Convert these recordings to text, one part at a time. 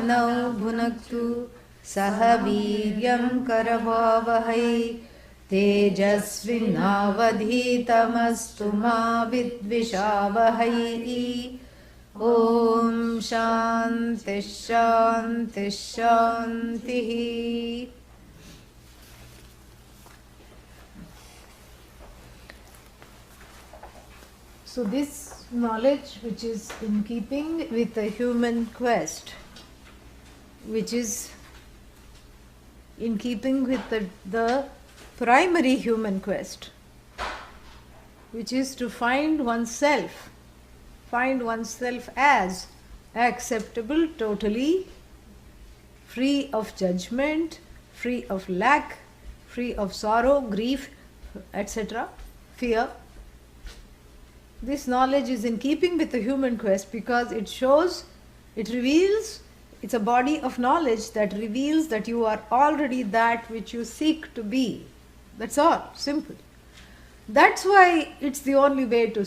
Sahanau Bhunaktu Saha Viryam Karavavahai Tejasvinavadhitamastu ma vidvishavahai. Om Shanti Shanti Shanti. So this knowledge, which is in keeping with the human quest, which is in keeping with the primary human quest, which is to find oneself as acceptable, totally free of judgment, free of lack, free of sorrow, grief, etc., fear. This knowledge is in keeping with the human quest because it reveals, it's a body of knowledge that reveals that you are already that which you seek to be. That's all, simple. That's why it's the only way to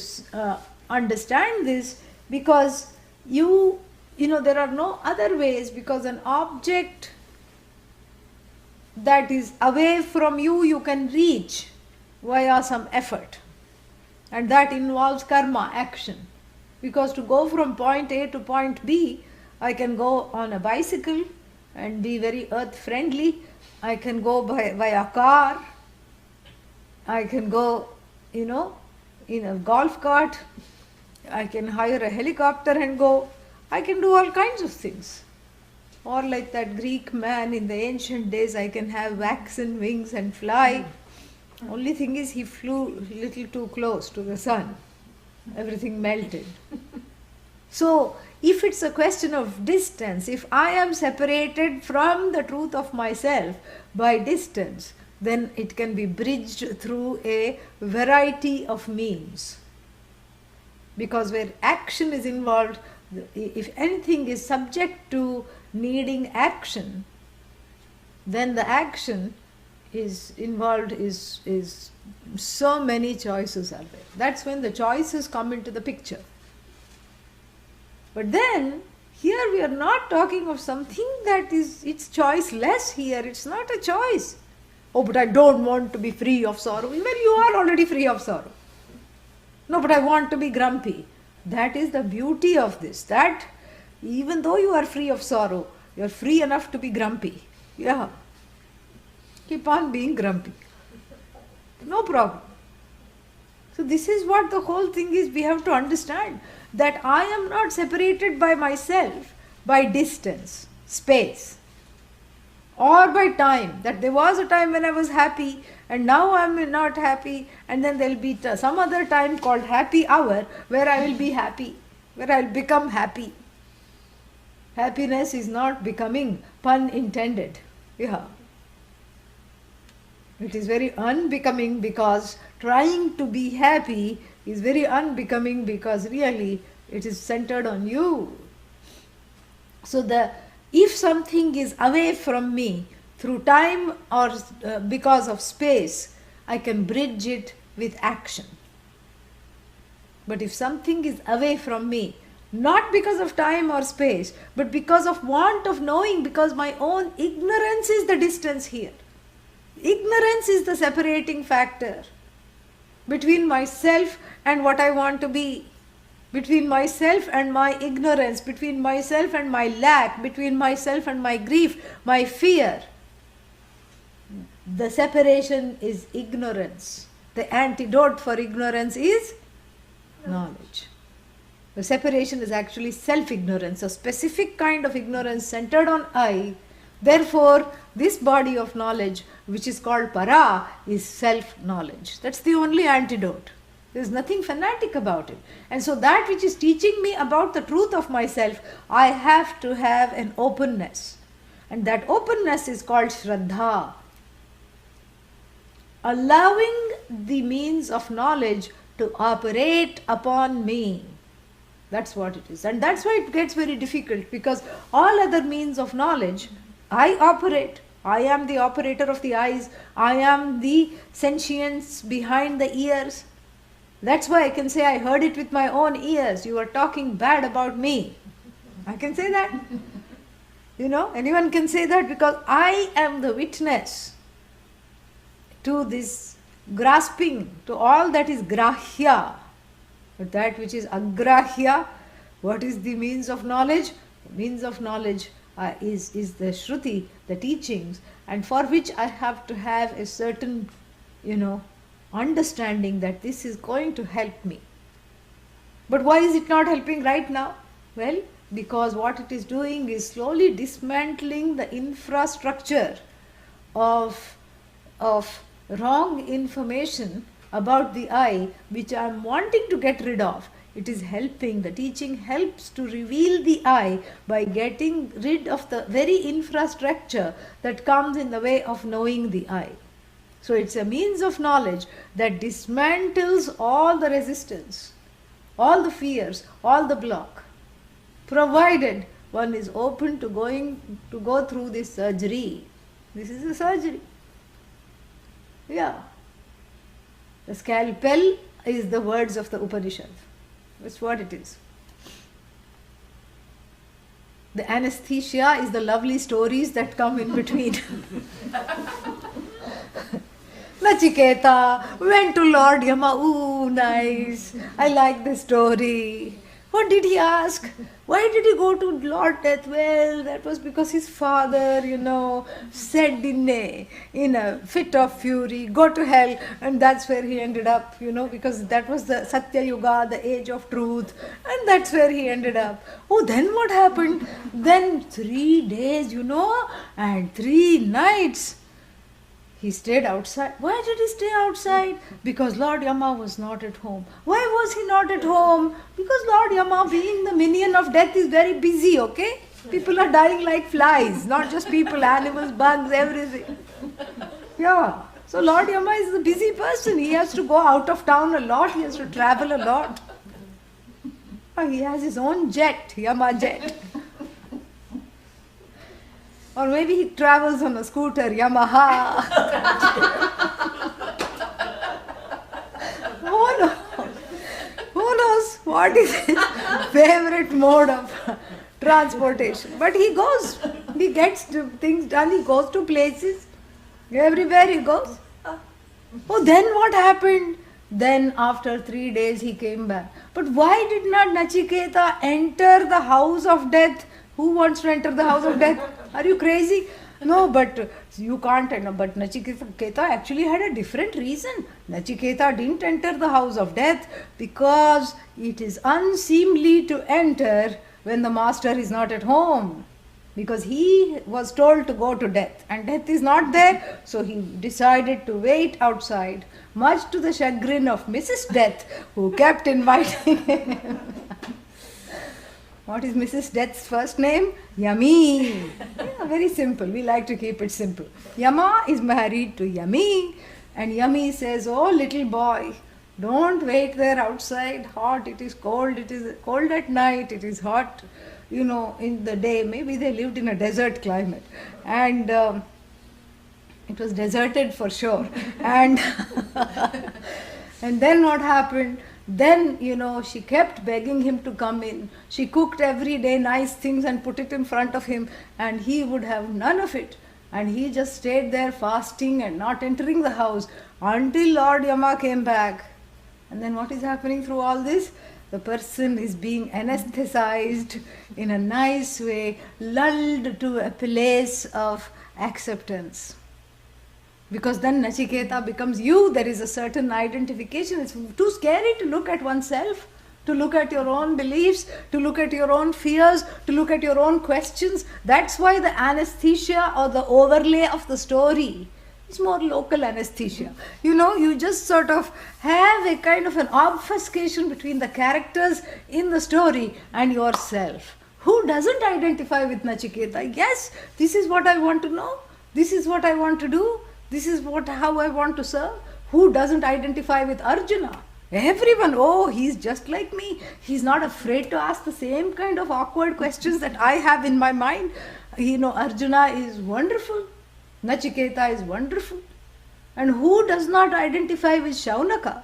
understand this, because you know there are no other ways, because an object that is away from you can reach via some effort. And that involves karma, action. Because to go from point A to point B, I can go on a bicycle and be very earth friendly. I can go via car. I can go, in a golf cart. I can hire a helicopter and go. I can do all kinds of things. Or like that Greek man in the ancient days, I can have waxen wings and fly. Only thing is he flew a little too close to the sun. Everything melted. So, if it's a question of distance, if I am separated from the truth of myself by distance, then it can be bridged through a variety of means. Because where action is involved, if anything is subject to needing action, then the action is involved is so many choices are there. That's when the choices come into the picture. But then here we are not talking of something that it's choiceless here. It's not a choice. Oh, but I don't want to be free of sorrow. Well, you are already free of sorrow. No, but I want to be grumpy. That is the beauty of this. That even though you are free of sorrow, you are free enough to be grumpy. Yeah. Keep on being grumpy. No problem. So this is what the whole thing is. We have to understand that I am not separated by myself by distance, space, or by time. That there was a time when I was happy and now I am not happy, and then there will be some other time called happy hour where I will be happy, where I will become happy. Happiness is not becoming, pun intended. Yeah. It is very unbecoming, because trying to be happy is very unbecoming, because really it is centered on you. So if something is away from me through time or because of space, I can bridge it with action. But if something is away from me, not because of time or space, but because of want of knowing, because my own ignorance is the distance here. Ignorance is the separating factor between myself and what I want to be, between myself and my ignorance, between myself and my lack, between myself and my grief, my fear. The separation is ignorance. The antidote for ignorance is knowledge. The separation is actually self-ignorance, a specific kind of ignorance centered on I. Therefore, this body of knowledge, which is called Para, is self-knowledge. That's the only antidote. There is nothing fanatic about it. And so that which is teaching me about the truth of myself, I have to have an openness. And that openness is called Shraddha. Allowing the means of knowledge to operate upon me. That's what it is. And that's why it gets very difficult, because all other means of knowledge, I operate. I am the operator of the eyes. I am the sentience behind the ears. That's why I can say I heard it with my own ears. You are talking bad about me. I can say that. Anyone can say that, because I am the witness to this grasping, to all that is grahya. But that which is agrahya, what is the means of knowledge? The means of knowledge is the Shruti, the teachings, and for which I have to have a certain, understanding that this is going to help me. But why is it not helping right now? Well, because what it is doing is slowly dismantling the infrastructure of wrong information about the I, which I am wanting to get rid of. It is helping, the teaching helps to reveal the I by getting rid of the very infrastructure that comes in the way of knowing the I. So it's a means of knowledge that dismantles all the resistance, all the fears, all the block, provided one is open to go through this surgery. This is a surgery. Yeah. The scalpel is the words of the Upanishad. That's what it is. The anesthesia is the lovely stories that come in between. Nachiketa went to Lord Yama. Ooh, nice. I like this story. What did he ask? Why did he go to Lord Death? Well, that was because his father, said in a fit of fury, go to hell, and that's where he ended up, because that was the Satya Yuga, the age of truth, and that's where he ended up. Oh, then what happened? Then 3 days, and 3 nights, he stayed outside. Why did he stay outside? Because Lord Yama was not at home. Why was he not at home? Because Lord Yama, being the minion of death, is very busy, okay? People are dying like flies, not just people, animals, bugs, everything. Yeah. So Lord Yama is a busy person. He has to go out of town a lot. He has to travel a lot. He has his own jet, Yama jet. Or maybe he travels on a scooter, Yamaha. Who knows what is his favorite mode of transportation. But he goes. He gets things done. He goes to places. Everywhere he goes. Oh, then what happened? Then after 3 days he came back. But why did not Nachiketa enter the house of death? Who wants to enter the house of death? Are you crazy? No, but you can't enter. But Nachiketa actually had a different reason. Nachiketa didn't enter the house of death because it is unseemly to enter when the master is not at home. Because he was told to go to death and death is not there, so he decided to wait outside, much to the chagrin of Mrs. Death, who kept inviting him. What is Mrs. Death's first name? Yami. Yeah, very simple. We like to keep it simple. Yama is married to Yami, and Yami says, oh little boy, don't wait there outside, hot, it is cold at night, it is hot, in the day. Maybe they lived in a desert climate, and it was deserted for sure. And and then what happened? Then, she kept begging him to come in. She cooked every day nice things and put it in front of him, and he would have none of it. And he just stayed there fasting and not entering the house until Lord Yama came back. And then what is happening through all this? The person is being anesthetized in a nice way, lulled to a place of acceptance. Because then Nachiketa becomes you. There is a certain identification. It's too scary to look at oneself, to look at your own beliefs, to look at your own fears, to look at your own questions. That's why the anesthesia or the overlay of the story is more local anesthesia. You just sort of have a kind of an obfuscation between the characters in the story and yourself. Who doesn't identify with Nachiketa? Yes, this is what I want to know. This is what I want to do. This is how I want to serve. Who doesn't identify with Arjuna? Everyone. Oh, he's just like me. He's not afraid to ask the same kind of awkward questions that I have in my mind. Arjuna is wonderful. Nachiketa is wonderful. And who does not identify with Shaunaka?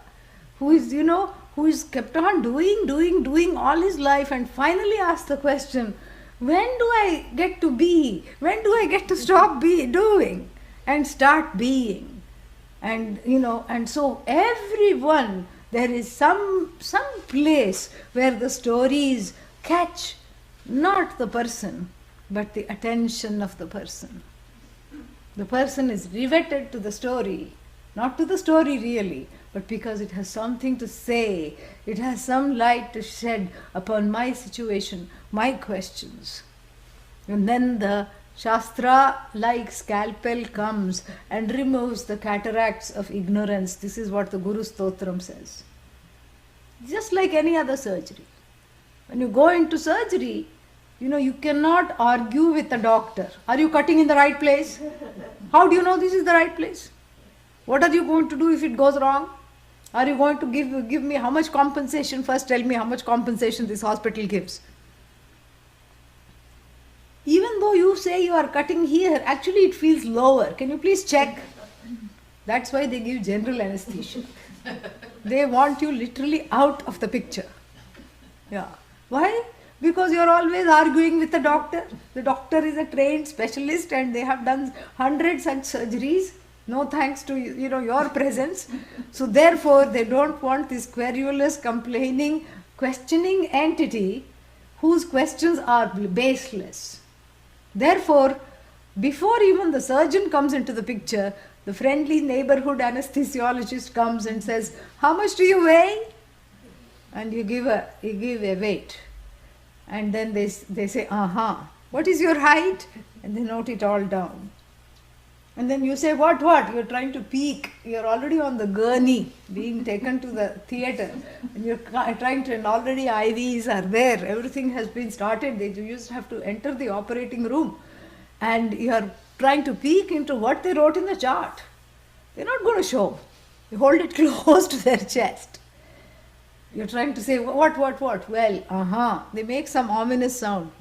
Who is kept on doing all his life and finally asks the question, When do I get to be? When do I get to stop doing and start being? And and so everyone, there is some place where the stories catch not the person, but the attention of the person. The person is riveted to the story, not to the story really, but because it has something to say, it has some light to shed upon my situation, my questions. And then the Shastra like scalpel comes and removes the cataracts of ignorance. This is what the Guru Stotram says. Just like any other surgery. When you go into surgery, you cannot argue with the doctor. Are you cutting in the right place? How do you know this is the right place? What are you going to do if it goes wrong? Are you going to give me how much compensation? First tell me how much compensation this hospital gives. Even though you say you are cutting here, actually it feels lower. Can you please check? That's why they give general anesthesia. They want you literally out of the picture. Yeah. Why? Because you're always arguing with the doctor. The doctor is a trained specialist and they have done 100 such surgeries. No thanks to your presence. So therefore they don't want this querulous, complaining, questioning entity whose questions are baseless. Therefore, before even the surgeon comes into the picture, the friendly neighborhood anesthesiologist comes and says, "How much do you weigh?" And you give a weight. And then they say, "What is your height?" And they note it all down. And then you say, what? You're trying to peek. You're already on the gurney, being taken to the theatre. And you're trying to, and already IVs are there. Everything has been started. You just have to enter the operating room. And you're trying to peek into what they wrote in the chart. They're not going to show. You hold it close to their chest. You're trying to say, what? Well, They make some ominous sound.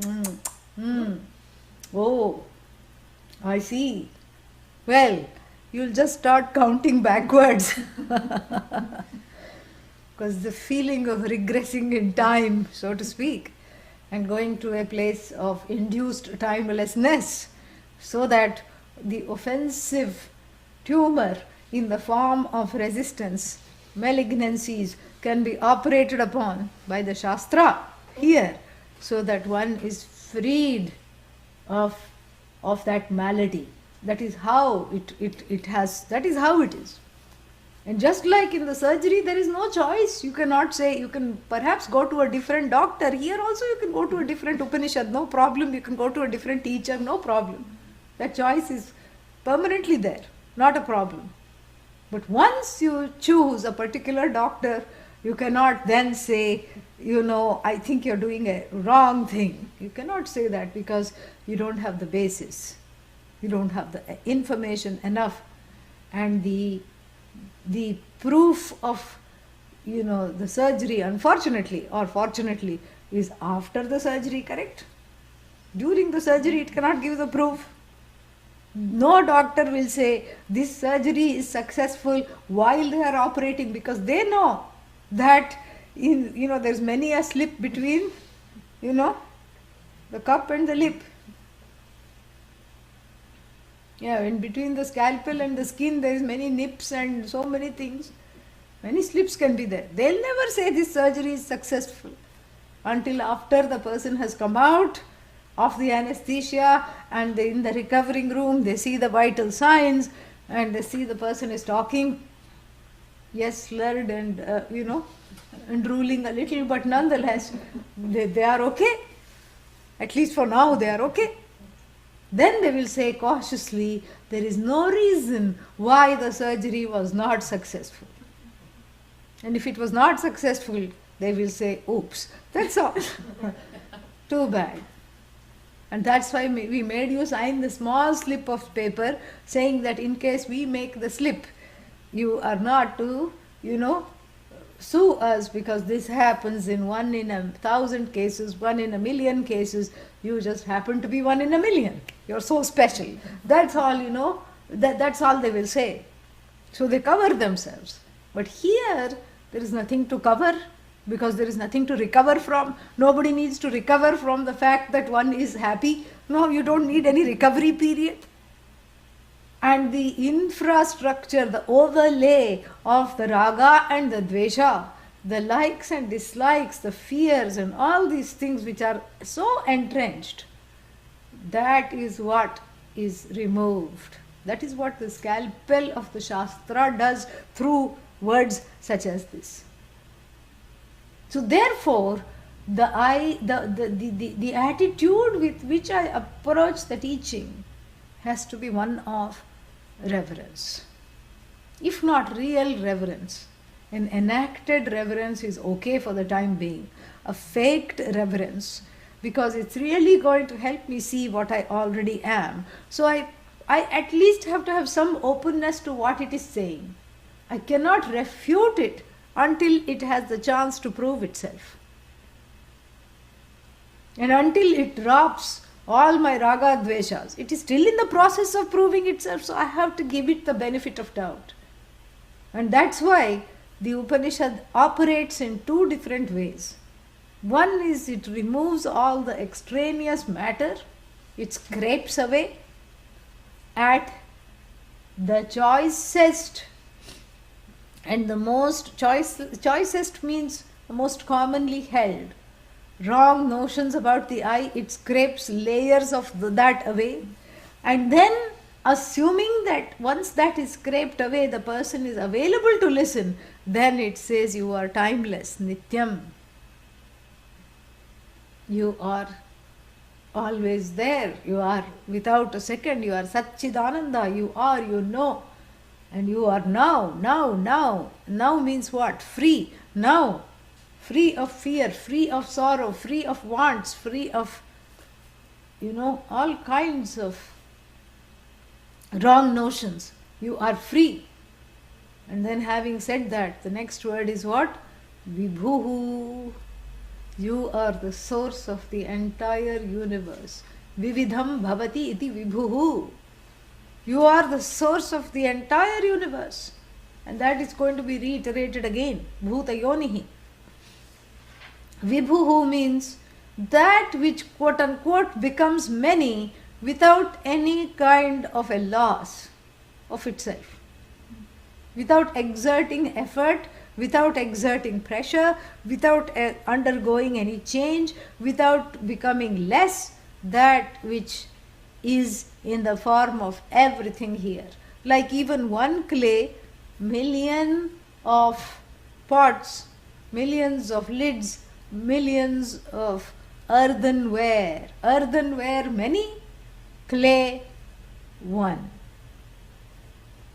Oh, I see. Well, you'll just start counting backwards. Because the feeling of regressing in time, so to speak, and going to a place of induced timelessness, so that the offensive tumor in the form of resistance, malignancies, can be operated upon by the Shastra here, so that one is freed of that malady. That is how that is how it is. And just like in the surgery, there is no choice. You cannot say, you can perhaps go to a different doctor. Here also you can go to a different Upanishad, no problem. You can go to a different teacher, no problem. That choice is permanently there, not a problem. But once you choose a particular doctor, you cannot then say, I think you're doing a wrong thing. You cannot say that because you don't have the basis. You don't have the information enough. And the proof of, the surgery, unfortunately or fortunately, is after the surgery, correct? During the surgery, it cannot give the proof. No doctor will say this surgery is successful while they are operating, because they know that there's many a slip between the cup and the lip. Yeah, in between the scalpel and the skin there is many nips and so many things. Many slips can be there. They'll never say this surgery is successful until after the person has come out of the anesthesia and in the recovering room they see the vital signs and they see the person is talking, yes, slurred and and drooling a little, but nonetheless they are okay. At least for now they are okay. Then they will say cautiously, there is no reason why the surgery was not successful. And if it was not successful, they will say, oops, that's all. Too bad. And that's why we made you sign the small slip of paper saying that in case we make the slip, you are not to, sue us, because this happens in 1 in 1,000 cases, 1 in 1,000,000 cases. You just happen to be 1 in 1,000,000. You're so special. That's all, that's all they will say. So they cover themselves. But here, there is nothing to cover. because there is nothing to recover from. Nobody needs to recover from the fact that one is happy. No, you don't need any recovery period. And the infrastructure, the overlay of the raga and the dvesha, the likes and dislikes, the fears and all these things which are so entrenched, that is what is removed. That is what the scalpel of the Shastra does through words such as this. So therefore, the attitude with which I approach the teaching has to be one of reverence. If not real reverence, an enacted reverence is okay for the time being. A faked reverence, because it's really going to help me see what I already am. So I at least have to have some openness to what it is saying. I cannot refute it until it has the chance to prove itself. And until it drops all my raga dveshas, it is still in the process of proving itself, so I have to give it the benefit of doubt. And that's why the Upanishad operates in two different ways. One is it removes all the extraneous matter, it scrapes away at the choicest, and the most choicest means the most commonly held wrong notions about the I. It scrapes layers of that away, and then assuming that once that is scraped away, the person is available to listen, then it says you are timeless, nityam. You are always there. You are without a second. You are Satchidananda. You are, you know. And you are now. Now means what? Free. Now. Free of fear, free of sorrow, free of wants, free of, all kinds of wrong notions. You are free. And then having said that, the next word is what? Vibhuhu. You are the source of the entire universe. Vividham bhavati iti vibhuhu. You are the source of the entire universe. And that is going to be reiterated again. Bhuta yonihi. Vibhuhu means that which quote unquote becomes many without any kind of a loss of itself. Without exerting effort, without exerting pressure, without undergoing any change, without becoming less, that which is in the form of everything here. Like even one clay, million of pots, millions of lids, millions of earthenware. Earthenware many, clay one.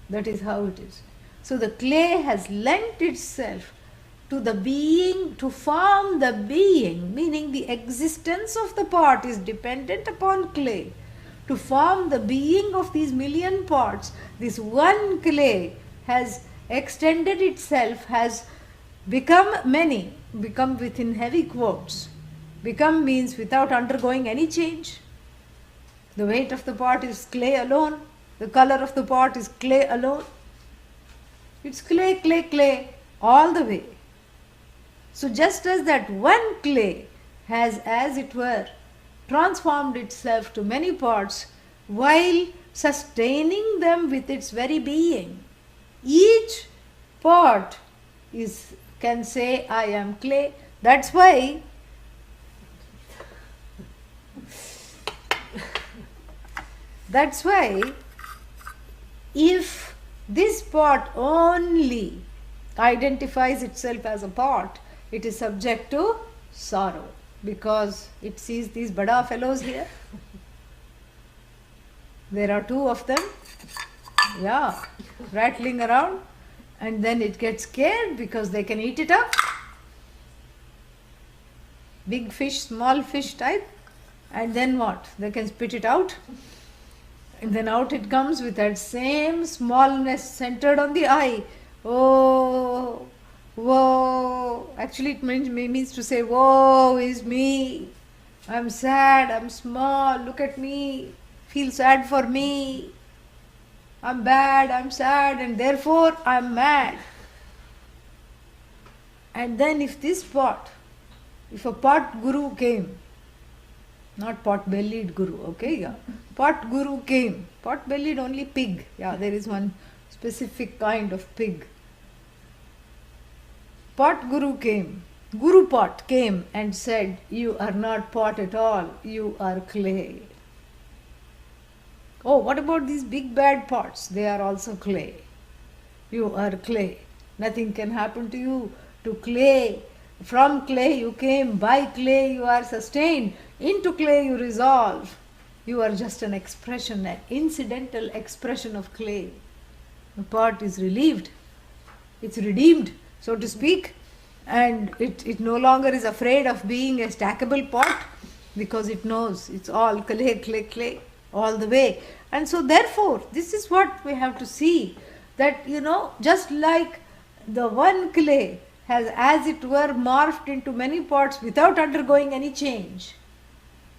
That is how it is. So the clay has lent itself to the being, to form the being, meaning the existence of the pot is dependent upon clay. To form the being of these million pots, this one clay has extended itself, has become many, become within heavy quotes. Become means without undergoing any change. The weight of the pot is clay alone. The color of the pot is clay alone. It's clay, all the way. So just as that one clay has, as it were, transformed itself to many pots while sustaining them with its very being, each pot can say, I am clay. That's why if this pot only identifies itself as a pot, it is subject to sorrow, because it sees these bada fellows here. There are two of them, rattling around, and then it gets scared because they can eat it up. Big fish, small fish type, and then what? They can spit it out. And then out it comes with that same smallness centered on the eye. Oh, woe. Actually it means to say, woe is me. I'm sad, I'm small, look at me. Feel sad for me. I'm bad, I'm sad, and therefore I'm mad. And then if a pot guru came, not pot-bellied guru, okay, yeah. Pot guru came. Pot-bellied only pig. Yeah, there is one specific kind of pig. Pot guru came. Guru pot came and said, you are not pot at all, you are clay. Oh, what about these big bad pots? They are also clay. You are clay. Nothing can happen to you. To clay. From clay you came. By clay you are sustained. Into clay you resolve. You are just an expression, an incidental expression of clay. The pot is relieved. It's redeemed, so to speak. And it no longer is afraid of being a stackable pot, because it knows it's all clay, clay, clay, all the way. And so therefore, this is what we have to see, that, just like the one clay has, as it were, morphed into many pots without undergoing any change.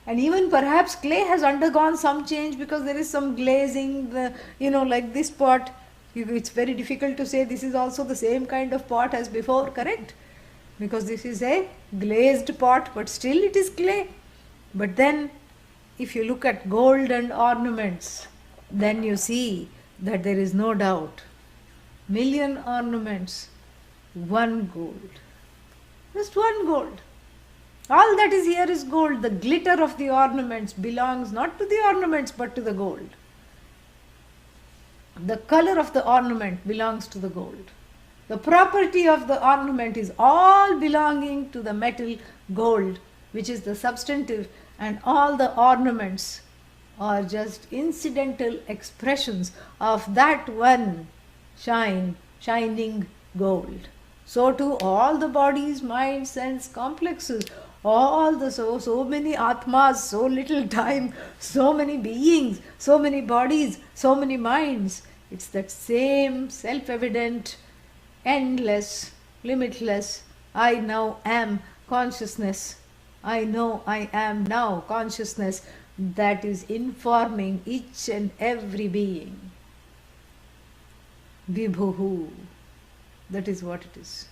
And even perhaps clay has undergone some change because there is some glazing, like this pot. It's very difficult to say this is also the same kind of pot as before, correct? Because this is a glazed pot, but still it is clay. But then, if you look at gold and ornaments, then you see that there is no doubt. Million ornaments, one gold. Just one gold. All that is here is gold. The glitter of the ornaments belongs not to the ornaments but to the gold. The color of the ornament belongs to the gold. The property of the ornament is all belonging to the metal gold, which is the substantive, and all the ornaments are just incidental expressions of that one shining gold. So too all the bodies, mind, sense complexes, all the so many atmas, so little time, so many beings, so many bodies, so many minds. It's that same self-evident, endless, limitless, I now am consciousness. I know I am now consciousness that is informing each and every being. Vibhuhu. That is what it is.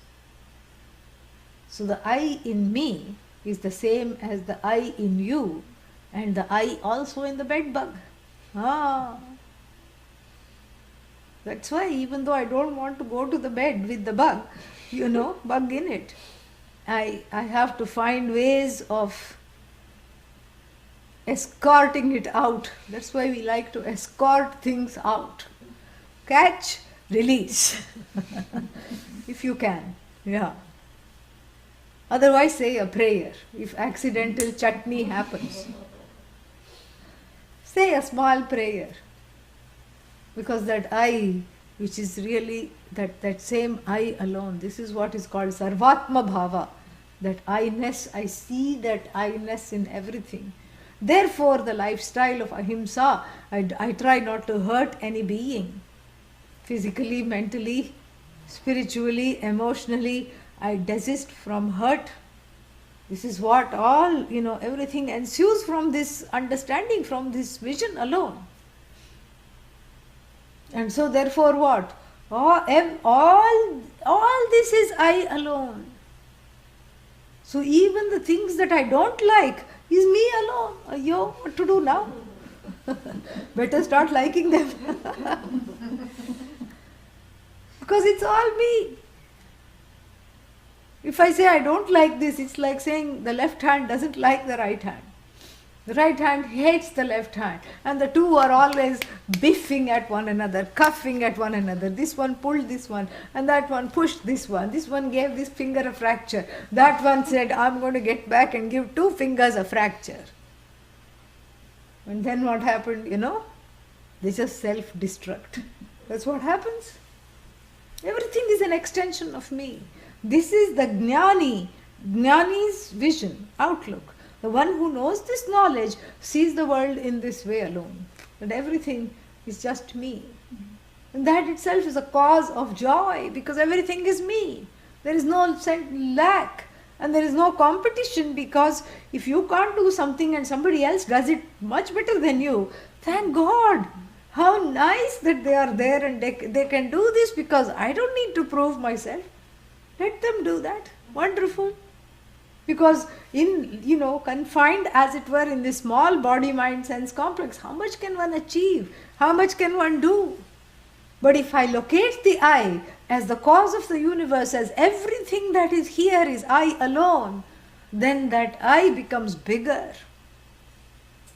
So the I in me is the same as the I in you, and the I also in the bed bug. That's why even though I don't want to go to the bed with the bug, bug in it, I have to find ways of escorting it out. That's why we like to escort things out. Catch, release. If you can. Yeah. Otherwise, say a prayer. If accidental chutney happens, say a small prayer. Because that I, which is really that same I alone, this is what is called Sarvatma Bhava. That I-ness, I see that I-ness in everything. Therefore, the lifestyle of ahimsa, I try not to hurt any being. Physically, mentally, spiritually, emotionally, I desist from hurt. This is what all, everything ensues from this understanding, from this vision alone. And so therefore what? All this is I alone. So even the things that I don't like is me alone. Ayyo, what to do now? Better start liking them. Because it's all me. If I say I don't like this, it's like saying the left hand doesn't like the right hand. The right hand hates the left hand, and the two are always biffing at one another, cuffing at one another. This one pulled this one, and that one pushed this one. This one gave this finger a fracture. That one said, I'm going to get back and give 2 fingers a fracture. And then what happened, They just self-destruct. That's what happens. Everything is an extension of me. This is the Jnani's vision, outlook. The one who knows this knowledge sees the world in this way alone. That everything is just me. And that itself is a cause of joy, because everything is me. There is no lack and there is no competition, because if you can't do something and somebody else does it much better than you, thank God. How nice that they are there and they can do this, because I don't need to prove myself. Let them do that. Wonderful. Because confined as it were in this small body, mind, sense complex, how much can one achieve? How much can one do? But if I locate the I as the cause of the universe, as everything that is here is I alone, then that I becomes bigger.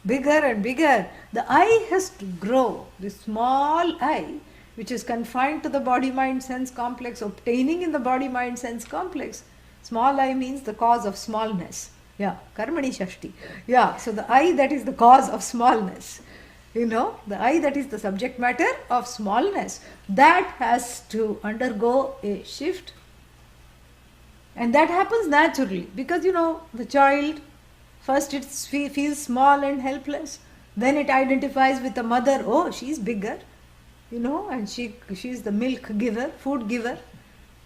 Bigger and bigger. The I has to grow. The small I, which is confined to the body, mind, sense complex, obtaining in the body, mind, sense complex. Small I means the cause of smallness. Yeah, Karmani Shashti. Yeah, so the I that is the cause of smallness. The I that is the subject matter of smallness, that has to undergo a shift. And that happens naturally because, the child, first it feels small and helpless. Then it identifies with the mother. Oh, she's bigger, and she's the milk giver, food giver.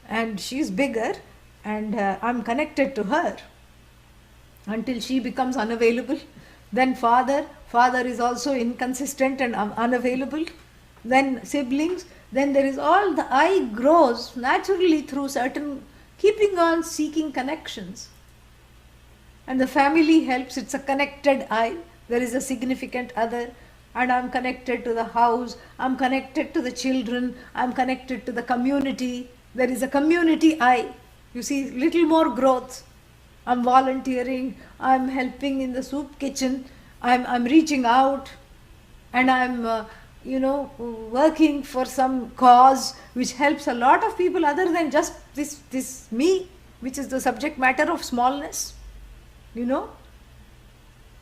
And she's bigger and I'm connected to her until she becomes unavailable. Then father is also inconsistent and unavailable. Then siblings. Then there is all the I grows naturally through certain keeping on seeking connections. And the family helps. It's a connected I. There is a significant other. And I'm connected to the house. I'm connected to the children. I'm connected to the community. There is a community I. You see, little more growth. I'm volunteering. I'm helping in the soup kitchen. I'm reaching out. And I'm, working for some cause which helps a lot of people other than just this me, which is the subject matter of smallness.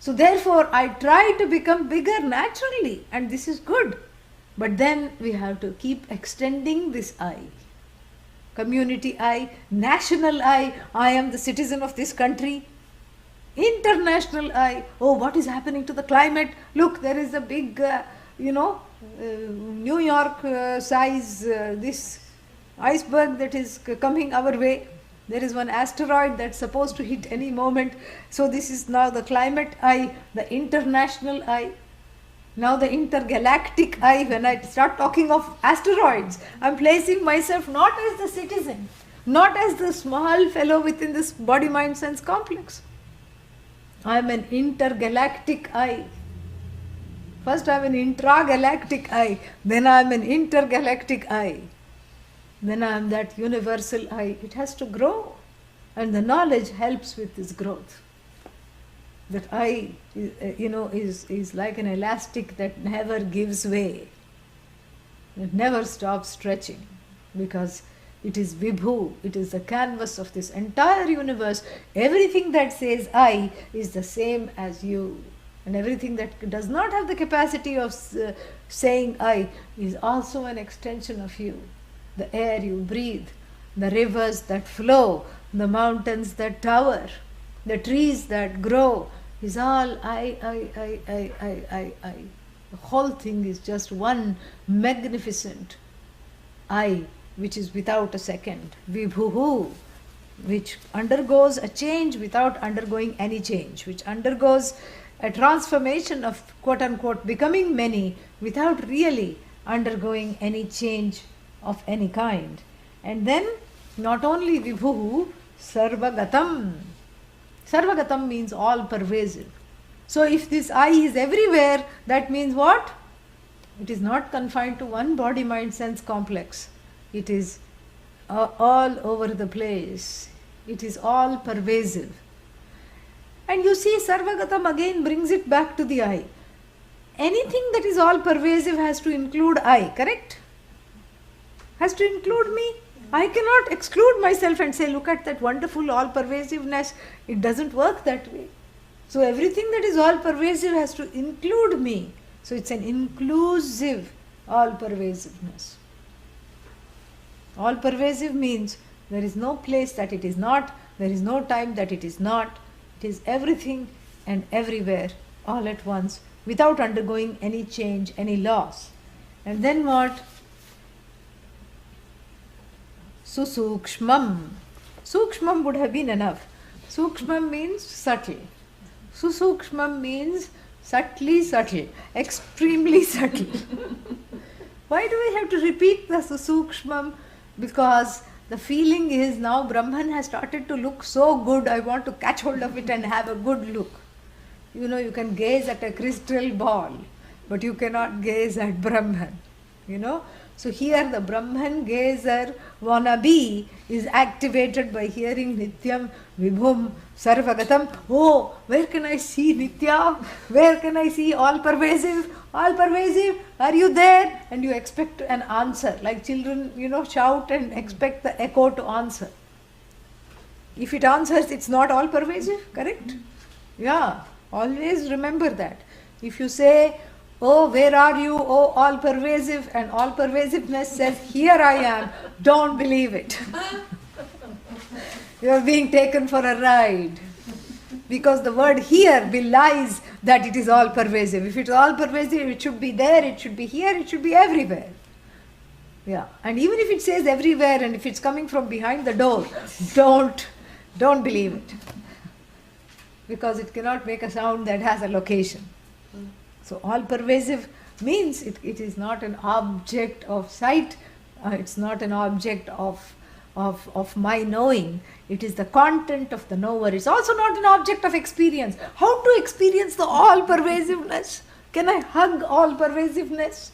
So therefore, I try to become bigger naturally, and this is good. But then we have to keep extending this I. Community I, national I am the citizen of this country. International I, oh, what is happening to the climate? Look, there is a big, New York size, this iceberg that is coming our way. There is one asteroid that's supposed to hit any moment. So this is now the climate I, the international I. Now the intergalactic I, when I start talking of asteroids, I'm placing myself not as the citizen, not as the small fellow within this body, mind, sense complex. I'm an intergalactic I. First I'm an intragalactic I, then I'm an intergalactic I. Then I'm that universal I. It has to grow, and the knowledge helps with this growth. That I, is like an elastic that never gives way. It never stops stretching because it is Vibhu, it is the canvas of this entire universe. Everything that says I is the same as you. And everything that does not have the capacity of saying I is also an extension of you. The air you breathe, the rivers that flow, the mountains that tower, the trees that grow, is all I. The whole thing is just one magnificent I, which is without a second. Vibhuhu, which undergoes a change without undergoing any change, which undergoes a transformation of quote-unquote becoming many without really undergoing any change of any kind. And then not only Vibhuhu, Sarvagatam. Sarvagatam means all pervasive. So if this I is everywhere, that means what? It is not confined to one body, mind, sense complex. It is all over the place. It is all pervasive. And you see, Sarvagatam again brings it back to the I. Anything that is all pervasive has to include I, correct? Has to include me. I cannot exclude myself and say, look at that wonderful all pervasiveness. It doesn't work that way. So everything that is all pervasive has to include me. So it's an inclusive all pervasiveness. All pervasive means there is no place that it is not, there is no time that it is not. It is everything and everywhere all at once without undergoing any change, any loss. And then what? Susukshmam. Sukshmam would have been enough. Sukshmam means subtle. Susukshmam means subtly subtle, extremely subtle. Why do we have to repeat the Susukshmam? Because The feeling is now Brahman has started to look so good, I want to catch hold of it and have a good look. You can gaze at a crystal ball, but you cannot gaze at Brahman. So here the Brahman gazer wannabe is activated by hearing Nityam, Vibhum, Sarvagatam. Oh, where can I see Nitya? Where can I see all pervasive? All pervasive, are you there? And you expect an answer. Like children, shout and expect the echo to answer. If it answers, it's not all pervasive, correct? Yeah, always remember that. If you say, oh, where are you? Oh, all pervasive, and all pervasiveness says, here I am, don't believe it. You are being taken for a ride. Because the word here belies that it is all pervasive. If it is all pervasive, it should be there, it should be here, it should be everywhere. Yeah, and even if it says everywhere and if it's coming from behind the door, don't believe it. Because it cannot make a sound that has a location. So all pervasive means it is not an object of sight, it's not an object of my knowing, it is the content of the knower. It's also not an object of experience. How to experience the all pervasiveness? Can I hug all pervasiveness?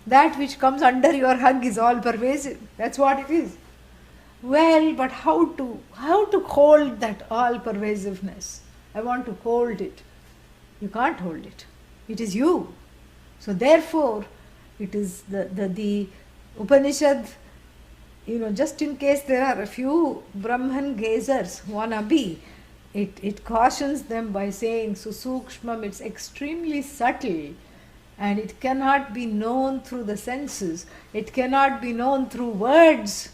That which comes under your hug is all pervasive. That's what it is. Well, but how to hold that all pervasiveness? I want to hold it. You can't hold it. It is you. So therefore, it is the Upanishad, just in case there are a few Brahman gazers wannabe, it cautions them by saying, Susukshmam, it's extremely subtle and it cannot be known through the senses. It cannot be known through words.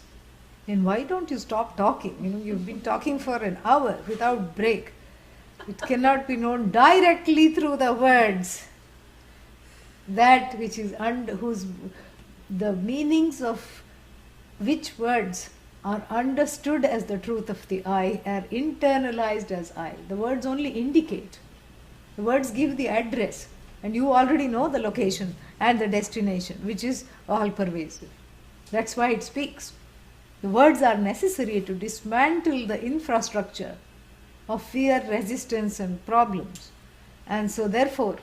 Then why don't you stop talking? You've been talking for an hour without break. It cannot be known directly through the words. That which is whose the meanings of which words are understood as the truth of the I, are internalized as I. The words only indicate. The words give the address, and you already know the location and the destination, which is all pervasive. That's why it speaks. The words are necessary to dismantle the infrastructure of fear, resistance and problems. And so therefore,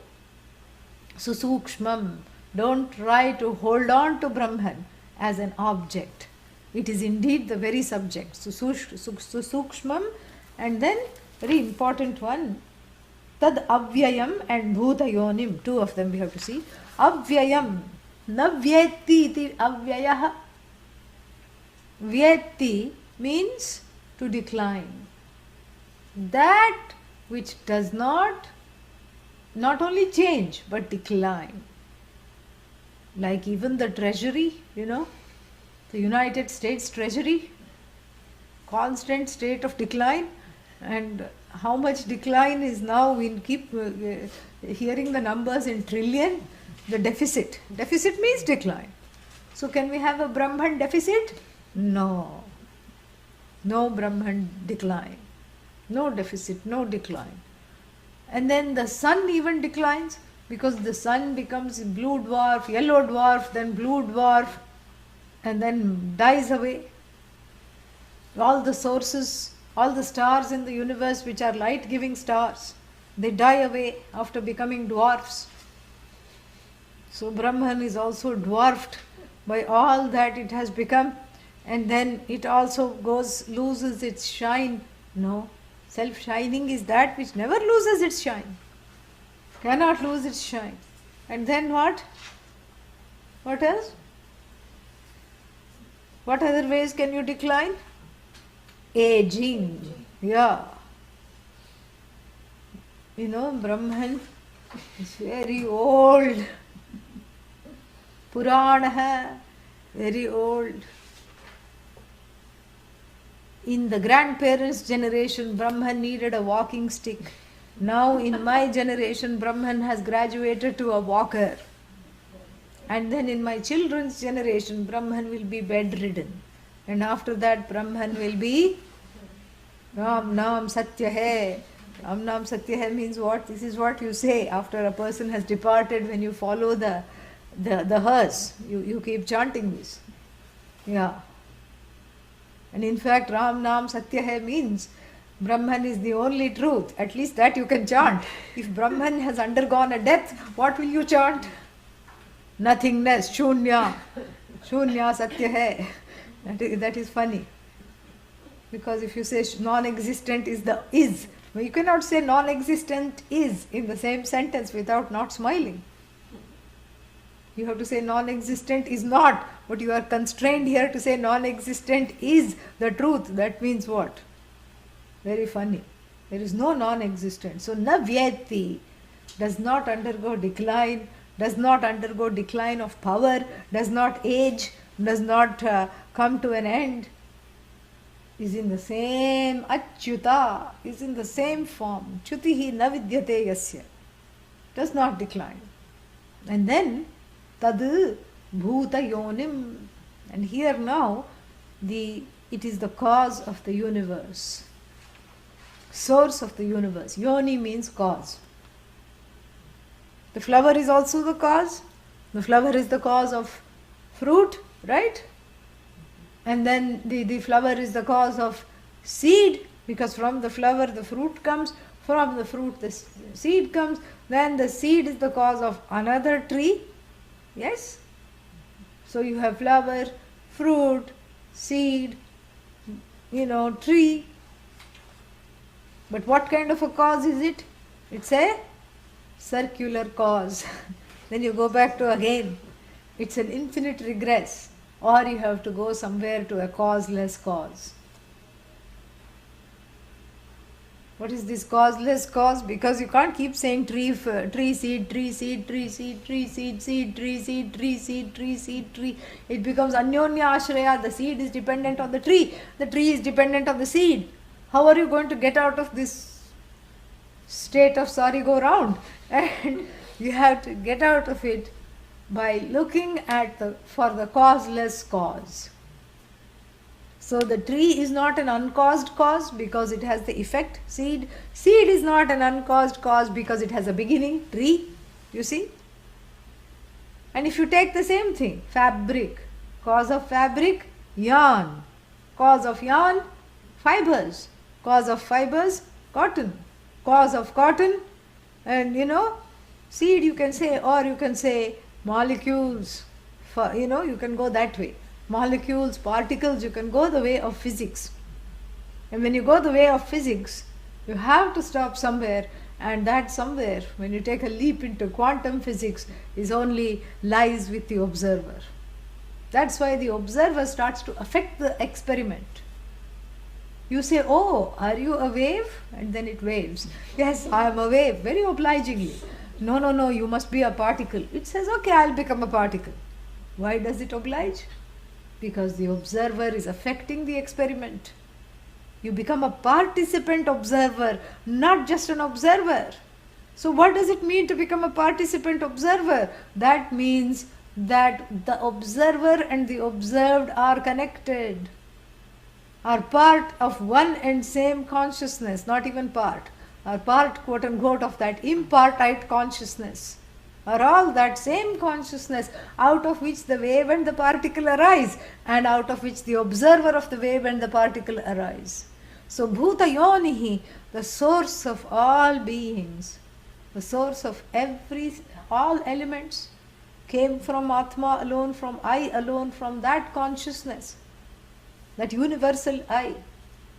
Susukshmam, don't try to hold on to Brahman as an object. It is indeed the very subject. Susukshmam, and then very important one, Tad Avyayam and Bhutayonim, two of them we have to see. Avyayam, na vyeti iti avyayaha. Vyeti means to decline. That which does not only change but decline. Like even the treasury, the United States Treasury, constant state of decline, and how much decline is now, we keep hearing the numbers in trillion, the deficit. Deficit means decline. So can we have a Brahman deficit? No. No Brahman decline. No deficit, no decline. And then the sun even declines, because the sun becomes blue dwarf, yellow dwarf, then blue dwarf, and then dies away. All the sources, all the stars in the universe which are light-giving stars, they die away after becoming dwarfs. So Brahman is also dwarfed by all that it has become, and then it also loses its shine. No, self-shining is that which never loses its shine. Cannot lose its shine. And then what? What else? What other ways can you decline? Aging. Yeah. Brahman is very old. Purana, very old. In the grandparents' generation, Brahman needed a walking stick. Now in my generation, Brahman has graduated to a walker. And then in my children's generation, Brahman will be bedridden. And after that, Brahman will be Ram Nam Satya Hai. Ram Nam Satya Hai means what? This is what you say after a person has departed, when you follow the hearse. You keep chanting this. Yeah. And in fact, Ram Nam Satya Hai means Brahman is the only truth. At least that you can chant. If Brahman has undergone a death, what will you chant? Nothingness, Shunya. Shunya Satya Hai. That is funny. Because if you say non-existent is the is, you cannot say non-existent is in the same sentence without not smiling. You have to say non-existent is not, but you are constrained here to say non-existent is the truth. That means what? Very funny. There is no non-existent. So na vyeti does not undergo decline, does not undergo decline of power, does not age, does not come to an end, is in the same achyuta, is in the same form. Chutihi na vidyate yasya, does not decline. And then tad bhuta yonim, and here now it is the cause of the universe, source of the universe. Yoni means cause. The flower is also the cause. The flower is the cause of fruit, right? And then the flower is the cause of seed, because from the flower the fruit comes, from the fruit the seed comes, then the seed is the cause of another tree. Yes? So you have flower, fruit, seed, tree. But what kind of a cause is it? It's a circular cause. Then you go back to again. It's an infinite regress. Or you have to go somewhere to a causeless cause. What is this causeless cause? Because you can't keep saying tree seed, tree seed, tree seed, tree seed, seed, tree seed, tree seed, tree seed, tree. It becomes anyonya ashraya. The seed is dependent on the tree is dependent on the seed. How are you going to get out of this state of sorry go round? And you have to get out of it by looking at for the causeless cause. So the tree is not an uncaused cause because it has the effect seed. Seed is not an uncaused cause because it has a beginning tree. You see? And if you take the same thing, fabric, cause of fabric, yarn, cause of yarn, fibers, cause of fibers, cotton, cause of cotton, and seed you can say, or you can say molecules, you can go that way. Molecules, particles, you can go the way of physics. And when you go the way of physics, you have to stop somewhere, and that somewhere, when you take a leap into quantum physics, is only lies with the observer. That's why the observer starts to affect the experiment. You say, oh, are you a wave? And then it waves. Yes, I am a wave, very obligingly. No, you must be a particle. It says, okay, I'll become a particle. Why does it oblige? Because the observer is affecting the experiment. You become a participant observer, not just an observer. So what does it mean to become a participant observer? That means that the observer and the observed are connected, are part of one and same consciousness, not even part, are part, quote unquote, of that impartite consciousness, are all that same consciousness out of which the wave and the particle arise, and out of which the observer of the wave and the particle arise. So Bhuta Yonihi, the source of all beings, the source of all elements, came from Atma alone, from I alone, from that consciousness, that universal I.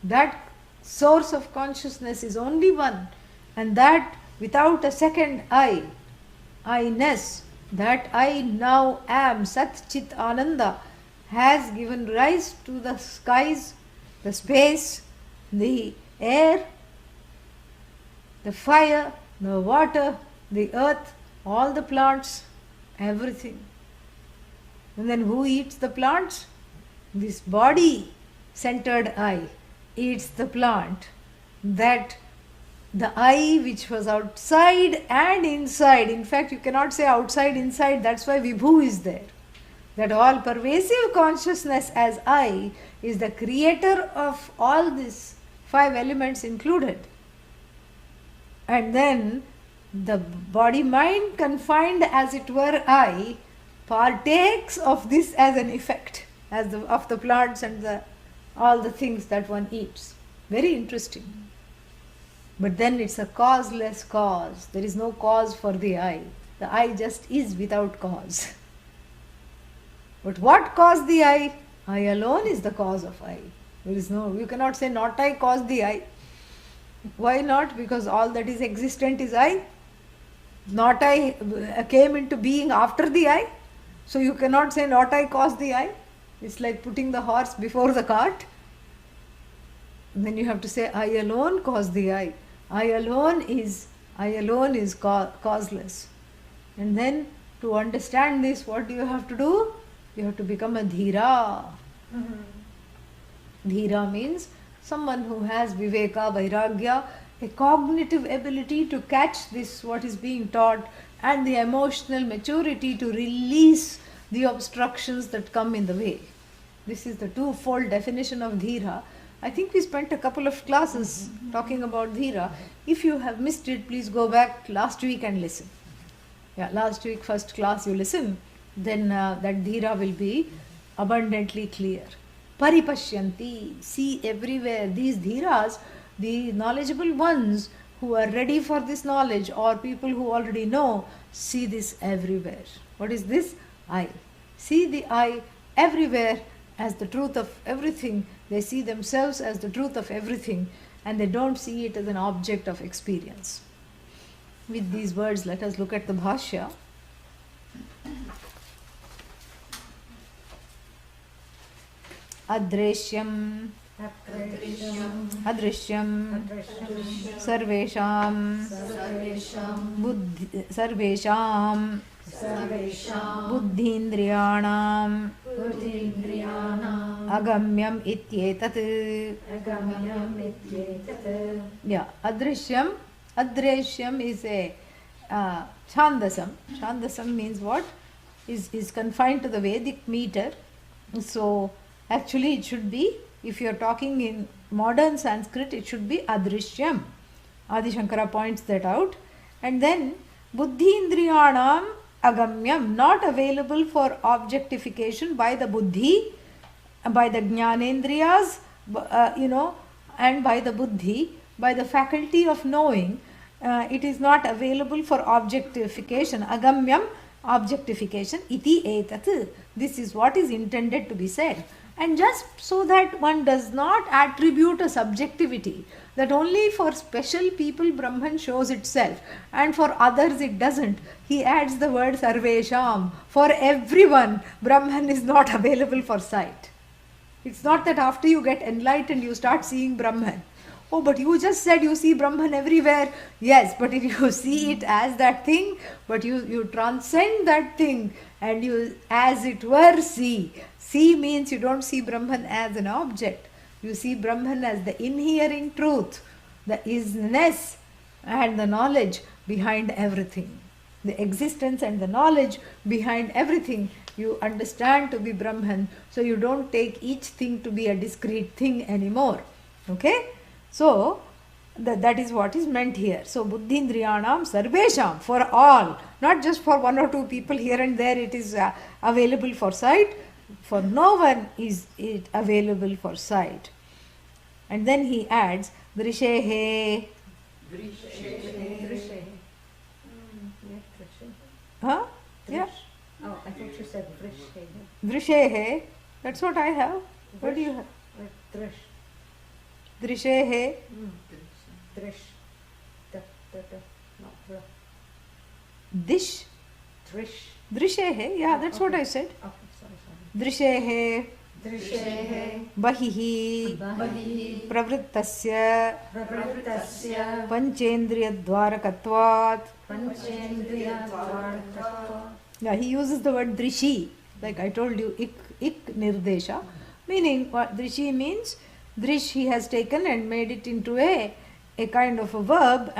That source of consciousness is only one, and that without a second I-ness, that I now am, Sat Chit Ananda, has given rise to the skies, the space, the air, the fire, the water, the earth, all the plants, everything. And then who eats the plants? This body-centered I eats the plant. That the I which was outside and inside, in fact you cannot say outside, inside, that's why Vibhu is there. That all pervasive consciousness as I is the creator of all these 5 elements included. And then the body-mind confined as it were I partakes of this as an effect, of the plants and the all the things that one eats. Very interesting. But then it's a causeless cause. There is no cause for the I. The I just is without cause. But what caused the I? I alone is the cause of I. There is no, you cannot say not I caused the I. Why not? Because all that is existent is I. Not I came into being after the I. So you cannot say not I caused the I. It's like putting the horse before the cart. And then you have to say I alone caused the I. I alone is causeless. And then to understand this, what do you have to do? You have to become a dhira. Dhira means someone who has viveka, vairagya, a cognitive ability to catch this, what is being taught, and the emotional maturity to release the obstructions that come in the way. This is the twofold definition of dhira. I think we spent a couple of classes talking about dhira. If you have missed it, please go back last week and listen. Yeah, last week, first class you listen, then that dhira will be abundantly clear. Paripashyanti, see everywhere. These dhiras, the knowledgeable ones who are ready for this knowledge, or people who already know, see this everywhere. What is this? I. See the I everywhere as the truth of everything. They see themselves as the truth of everything, and they don't see it as an object of experience. With these words, let us look at the Bhashya. Adreshyam Adreshyam Sarvesham Sarvesham Buddhindriyanam Agamyam ityetat. Yeah, Adreshyam. Adreshyam is a Chandasam. Chandasam means what? Is confined to the Vedic meter. So actually it should be, if you are talking in modern Sanskrit, it should be Adrishyam. Adi Shankara points that out. And then Buddhindriyanam Agamyam, not available for objectification by the Buddhi, by the Jnanendriyas, and by the Buddhi, by the faculty of knowing. It is not available for objectification. Agamyam, objectification. Iti etat. This is what is intended to be said. And just so that one does not attribute a subjectivity, that only for special people Brahman shows itself and for others it doesn't, he adds the word Sarvesham. For everyone, Brahman is not available for sight. It's not that after you get enlightened you start seeing Brahman. Oh, but you just said you see Brahman everywhere. Yes, but if you see it as that thing, but you transcend that thing and you as it were see. See means you don't see Brahman as an object. You see Brahman as the inhering truth, the isness and the knowledge behind everything. The existence and the knowledge behind everything you understand to be Brahman. So you don't take each thing to be a discrete thing anymore. Okay? So that is what is meant here. So Buddhindriyanam Sarvesham, for all, not just for one or two people here and there it is available for sight. For no one is it available for sight. And then he adds Drishehe. Huh? Yeah. Oh, I thought you said Drishehe. Drishehe. That's what I have. What do you have? Drish. Drishehe. Drish. Not bra. Dish. Drish. Drishehe. Yeah, that's what I said. Okay, sorry. Drishehe. Drishehe. Bahihi. Pravrittasya. Panchendriyadvarakatvat. Yeah, he uses the word drishi. Like I told you, ik nirdesha. Meaning, what drishi means, drish he has taken and made it into a kind of a verb,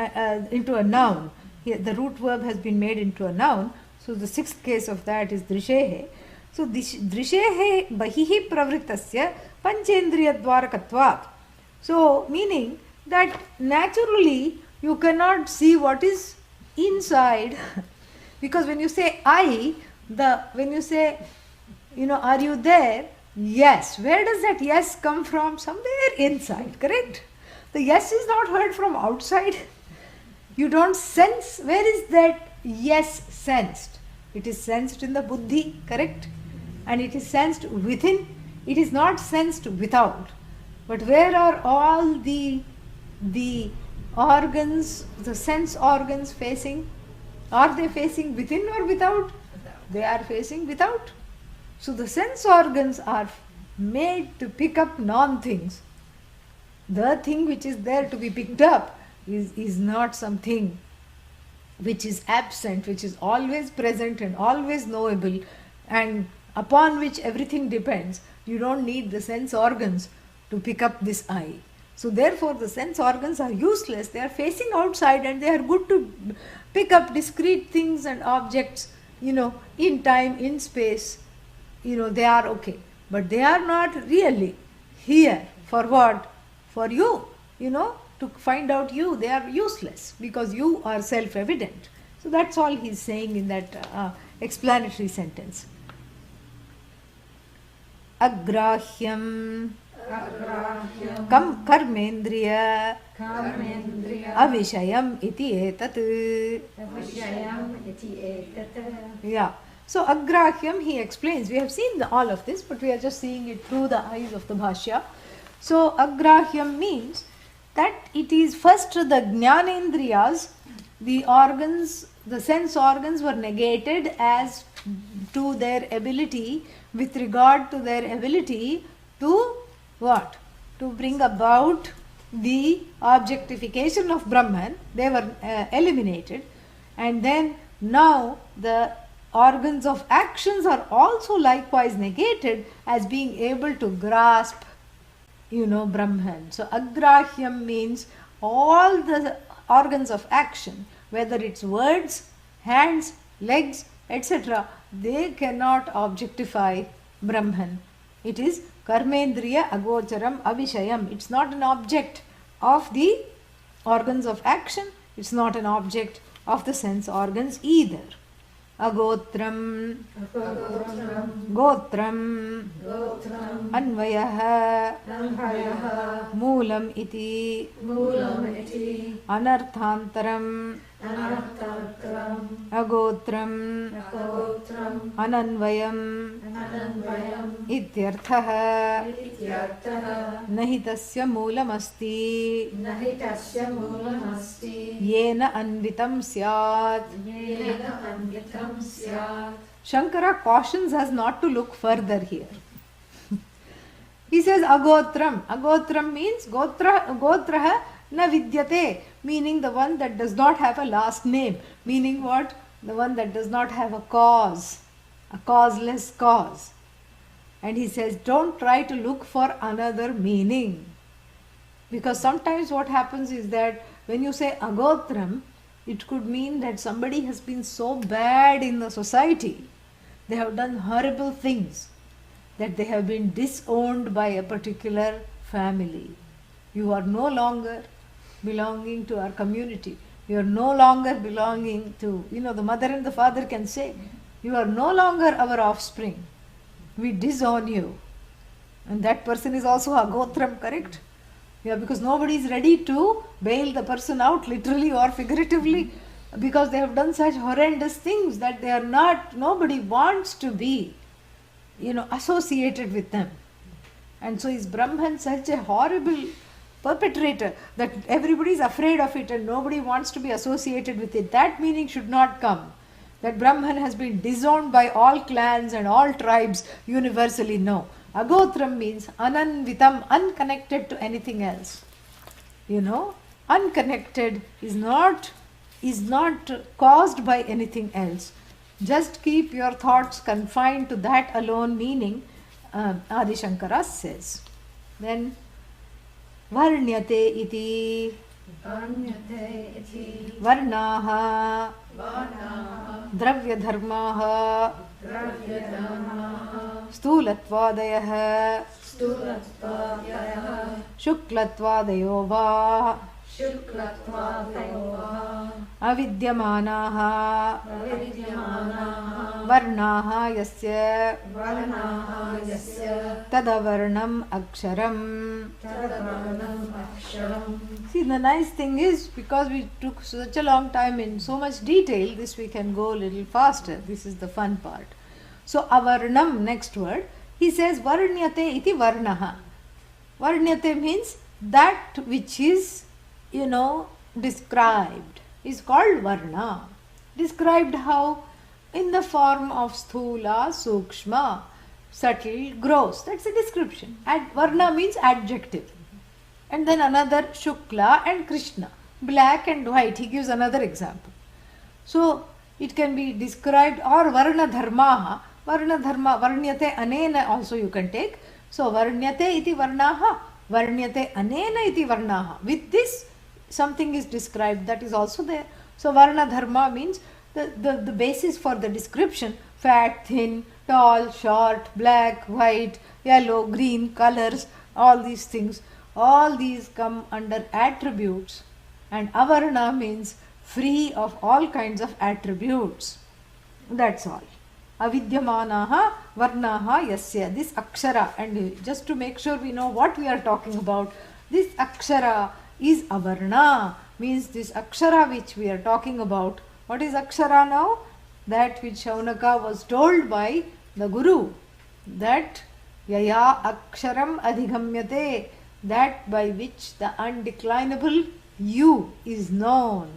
into a noun. The root verb has been made into a noun. So the sixth case of that is drishehe. So drishehe bahihi pravrittasya panchendriyadvarakatvat. So meaning that naturally you cannot see what is inside. Because when you say I, when you say, are you there? yes. Where does that yes come from? Somewhere inside, correct? The yes is not heard from outside. You don't sense. Where is that yes sensed? It is sensed in the buddhi, correct? And it is sensed within. It is not sensed without. But where are all the organs, the sense organs facing? Are they facing within or without? They are facing without. So the sense organs are made to pick up non-things. The thing which is there to be picked up is not something which is absent, which is always present and always knowable, and upon which everything depends. You don't need the sense organs to pick up this I. So therefore the sense organs are useless. They are facing outside and they are good to pick up discrete things and objects, in time, in space. They are okay. But they are not really here. For what? For you, to find out you. They are useless because you are self-evident. So that's all he's saying in that explanatory sentence. Agrahyam kam karmendriya avishayam iti etat. Yeah. So agrahyam, he explains. We have seen all of this, but we are just seeing it through the eyes of the Bhashya. So agrahyam means that it is first the jnanendriyas, the organs, the sense organs were negated as to their ability, with regard to their ability to what? To bring about the objectification of Brahman. They were eliminated, and then now the organs of actions are also likewise negated as being able to grasp, Brahman. So agrahyam means all the organs of action, whether it's words, hands, legs, etc., they cannot objectify Brahman. It is karmendriya agocharam avishayam. It's not an object of the organs of action. It's not an object of the sense organs either. Agotram, gotram, anvayah, moolam iti, anarthantaram, agotram, ananvayam, ityarthah, nahi tasya moolam asti, yena anvitam syat. Shankara cautions us not to look further here. He says agotram. Agotram means gotraha na vidyate, meaning the one that does not have a last name. Meaning what? The one that does not have a cause, a causeless cause. And he says, don't try to look for another meaning. Because sometimes what happens is that when you say agotram, it could mean that somebody has been so bad in the society, they have done horrible things, that they have been disowned by a particular family. You are no longer belonging to our community. You are no longer belonging to, the mother and the father can say, you are no longer our offspring. We disown you. And that person is also agotram, correct? Yeah, because nobody is ready to bail the person out, literally or figuratively, because they have done such horrendous things that they are not, nobody wants to be, associated with them. And so is Brahman such a horrible perpetrator that everybody is afraid of it and nobody wants to be associated with it. That meaning should not come. That Brahman has been disowned by all clans and all tribes universally, no. Agotram means ananvitam, unconnected to anything else. Unconnected is not caused by anything else. Just keep your thoughts confined to that alone meaning, Adi Shankara says. Then, varnyate iti, varnaha, dravya dharmaha, stulatvadayah, shuklatvadayo va, avidyamanaha, varnaha yasya varnaha yasya tadavarnam aksharam. tadavarnam aksharam. See, the nice thing is, because we took such a long time in so much detail, this we can go a little faster. This is the fun part. So, avarnam, next word, he says varnyate iti varnaha. Varnyate means that which is, described is called varna. Described how? In the form of sthula, sukshma, subtle, gross. That's a description. Varna means adjective. And then another Shukla and Krishna, black and white. He gives another example. So it can be described, or Varna Dharmaha. Varna Dharma, Varnyate Anena also you can take. So Varnyate iti Varnaha, Varnyate Anena iti Varnaha. With this, something is described, that is also there. So Varna Dharma means the basis for the description: fat, thin, tall, short, black, white, yellow, green, colors, all these things. All these come under attributes, and avarna means free of all kinds of attributes. That's all. Avidyamanaha varnaha yasya. This akshara, and just to make sure we know what we are talking about, this akshara is avarna, means this akshara which we are talking about. What is akshara now? That which Shaunaka was told by the Guru, that yaya aksharam adhigamyate, that by which the undeclinable you is known.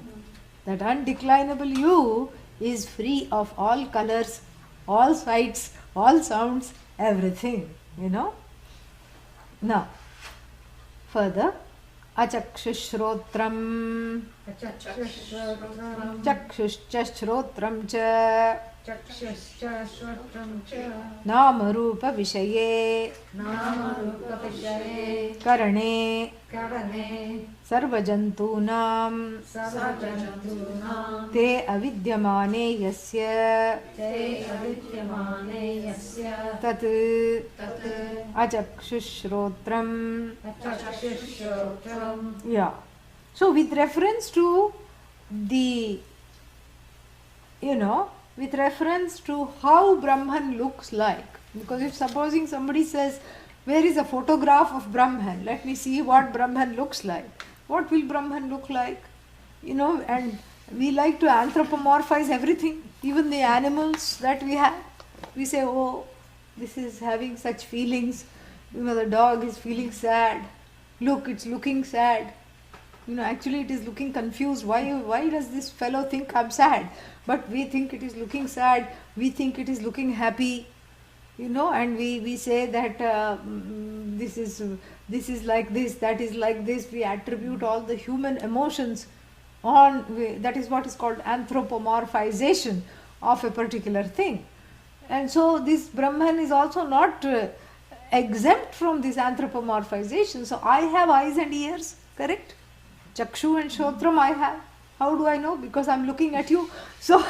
That undeclinable you is free of all colors, all sights, all sounds, everything, Now, further, achakshushrotram, chakshuscha shrotram cha, Chakshuscha shrotram cha namarupa vishaye, namarupa vishaye karane, karane sarvajantunam, sarvajantunam te avidyamane yasya, te avidyamane yasya tat tat achakshushrotram. chakshushrotram. Yeah. So with reference to the, with reference to how Brahman looks like, because if supposing somebody says, where is a photograph of Brahman, let me see what Brahman looks like. What will Brahman look like? And we like to anthropomorphize everything, even the animals that we have. We say, oh, this is having such feelings. The dog is feeling sad. Look, it's looking sad. Actually it is looking confused. Why does this fellow think I'm sad? But we think it is looking sad. We think it is looking happy. And we say that this is like this, that is like this. We attribute all the human emotions on. That is what is called anthropomorphization of a particular thing. And so this Brahman is also not exempt from this anthropomorphization. So I have eyes and ears, correct? Chakshu and Shotram I have. How do I know? Because I'm looking at you. So,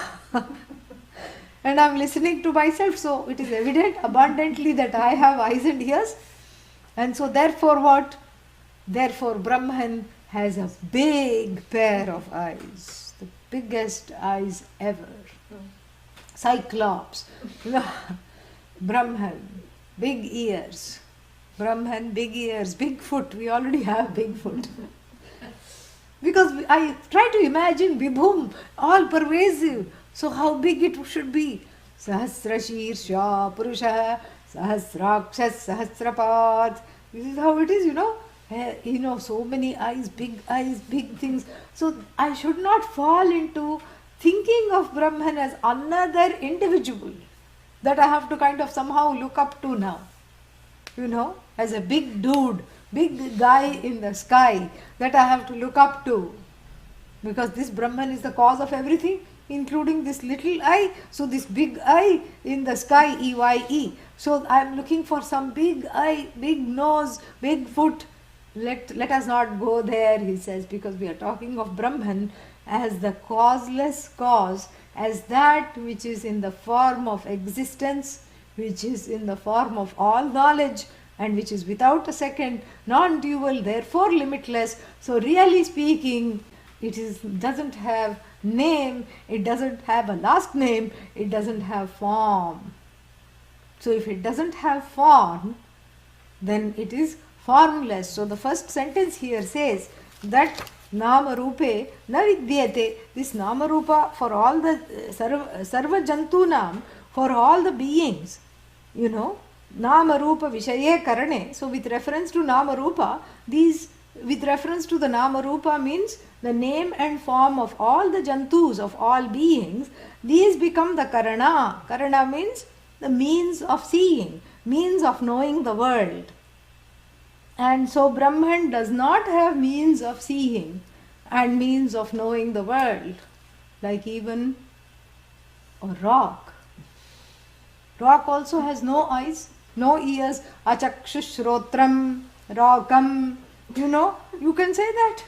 and I'm listening to myself. So it is evident abundantly that I have eyes and ears. And so therefore what? Therefore Brahman has a big pair of eyes. The biggest eyes ever. Cyclops. Brahman, big ears. Brahman, big ears. Big foot. We already have big foot. Because I try to imagine Vibhum, all pervasive. So how big it should be? Sahasra Shirsha Purusha Sahasrakshas Sahasrapad. This is how it is, so many eyes, big things. So I should not fall into thinking of Brahman as another individual that I have to kind of somehow look up to now. As a big dude, big guy in the sky that I have to look up to. Because this Brahman is the cause of everything, including this little eye. So this big eye in the sky, EYE. So I am looking for some big eye, big nose, big foot. Let us not go there, he says, because we are talking of Brahman as the causeless cause, as that which is in the form of existence, which is in the form of all knowledge, and which is without a second, non-dual, therefore limitless. So really speaking, it doesn't have name, it doesn't have a last name, it doesn't have form. So if it doesn't have form, then it is formless. So the first sentence here says that Nama Rupe na vidyate. This Nama Rupa for all the Sarva Jantunam, for all the beings, Nama Rupa Vishaye Karane. So with reference to Nama Rupa, with reference to the Nama Rupa means the name and form of all the Jantus, of all beings, these become the Karana. Karana means the means of seeing, means of knowing the world. And so Brahman does not have means of seeing and means of knowing the world, like even a rock. Rock also has no eyes, no ears. Achakshushrodram, rockam. You can say that.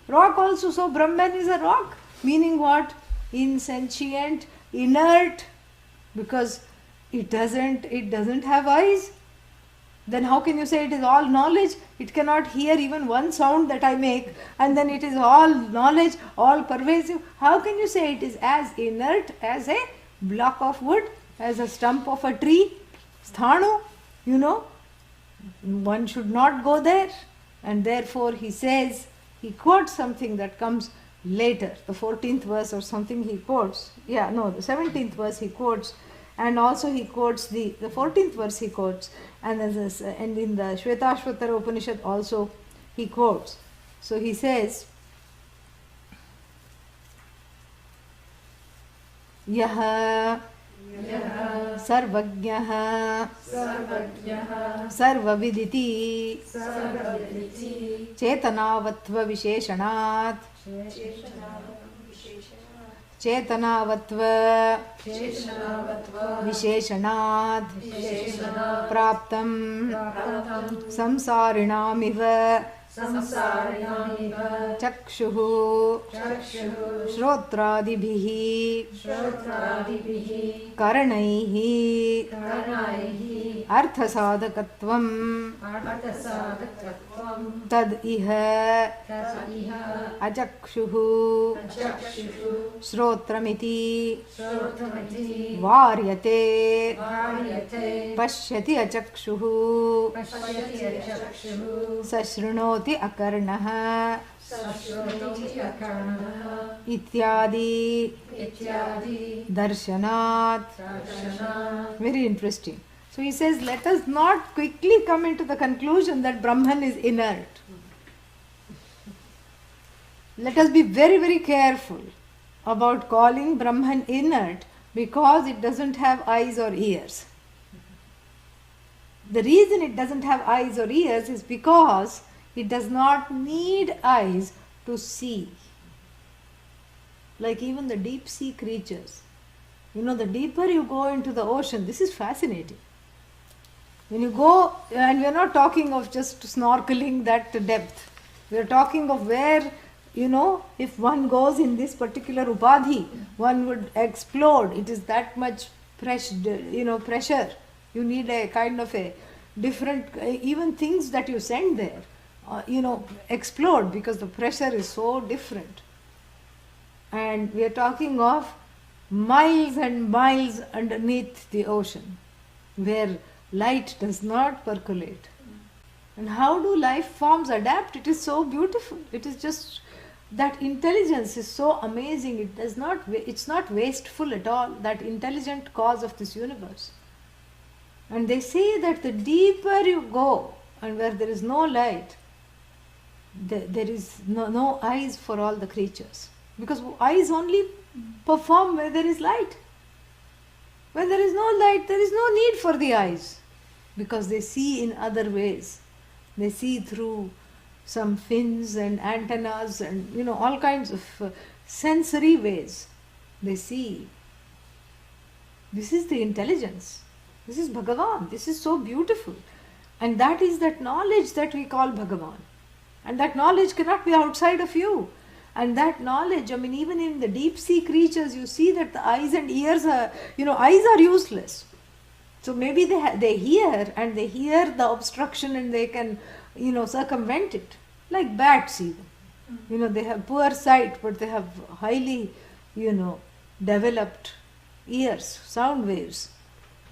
Rock also. So Brahman is a rock. Meaning what? Insentient, inert, because it doesn't have eyes. Then how can you say it is all knowledge? It cannot hear even one sound that I make, and then it is all knowledge, all pervasive. How can you say it is as inert as a block of wood, as a stump of a tree? Sthanu, one should not go there. And therefore he says, he quotes something that comes later, the 14th verse or something he quotes. The 17th verse he quotes. And also he quotes the 14th verse he quotes, and in the Shvetashvatara Upanishad also he quotes. So he says, Yaha Sarvajnaha Sarvaviditi Chetanavatva Visheshanat Chetanavatva Visheshanat Praptam Samsarinamiva Chakshuhu Shrotradibihi Karanaihi Arthasadakatvam Tad iha Achakshuhu Shrotramiti Varyate Pashyati Achakshuhu Sashrunoti Akarnaha Ityadi Darshanat. Very interesting. So he says, let us not quickly come into the conclusion that Brahman is inert. Let us be very, very careful about calling Brahman inert because it doesn't have eyes or ears. The reason it doesn't have eyes or ears is because it does not need eyes to see. Like even the deep sea creatures. The deeper you go into the ocean, this is fascinating. When you go, and we are not talking of just snorkeling that depth. We are talking of where, if one goes in this particular upadhi, one would explode. It is that much pressure. You need a kind of a different, even things that you send there, explode because the pressure is so different. And we are talking of miles and miles underneath the ocean, where light does not percolate. And how do life forms adapt? It is so beautiful. It is just that intelligence is so amazing. It's not wasteful at all, that intelligent cause of this universe. And they say that the deeper you go and where there is no light, there is no eyes for all the creatures. Because eyes only perform where there is light. When there is no light, there is no need for the eyes. Because they see in other ways. They see through some fins and antennas and all kinds of sensory ways. They see. This is the intelligence. This is Bhagavan. This is so beautiful. And that is that knowledge that we call Bhagavan. And that knowledge cannot be outside of you. And that knowledge, even in the deep sea creatures, you see that the eyes and ears are, eyes are useless. So maybe they hear, and they hear the obstruction and they can, circumvent it. Like bats even. They have poor sight, but they have highly, developed ears, sound waves.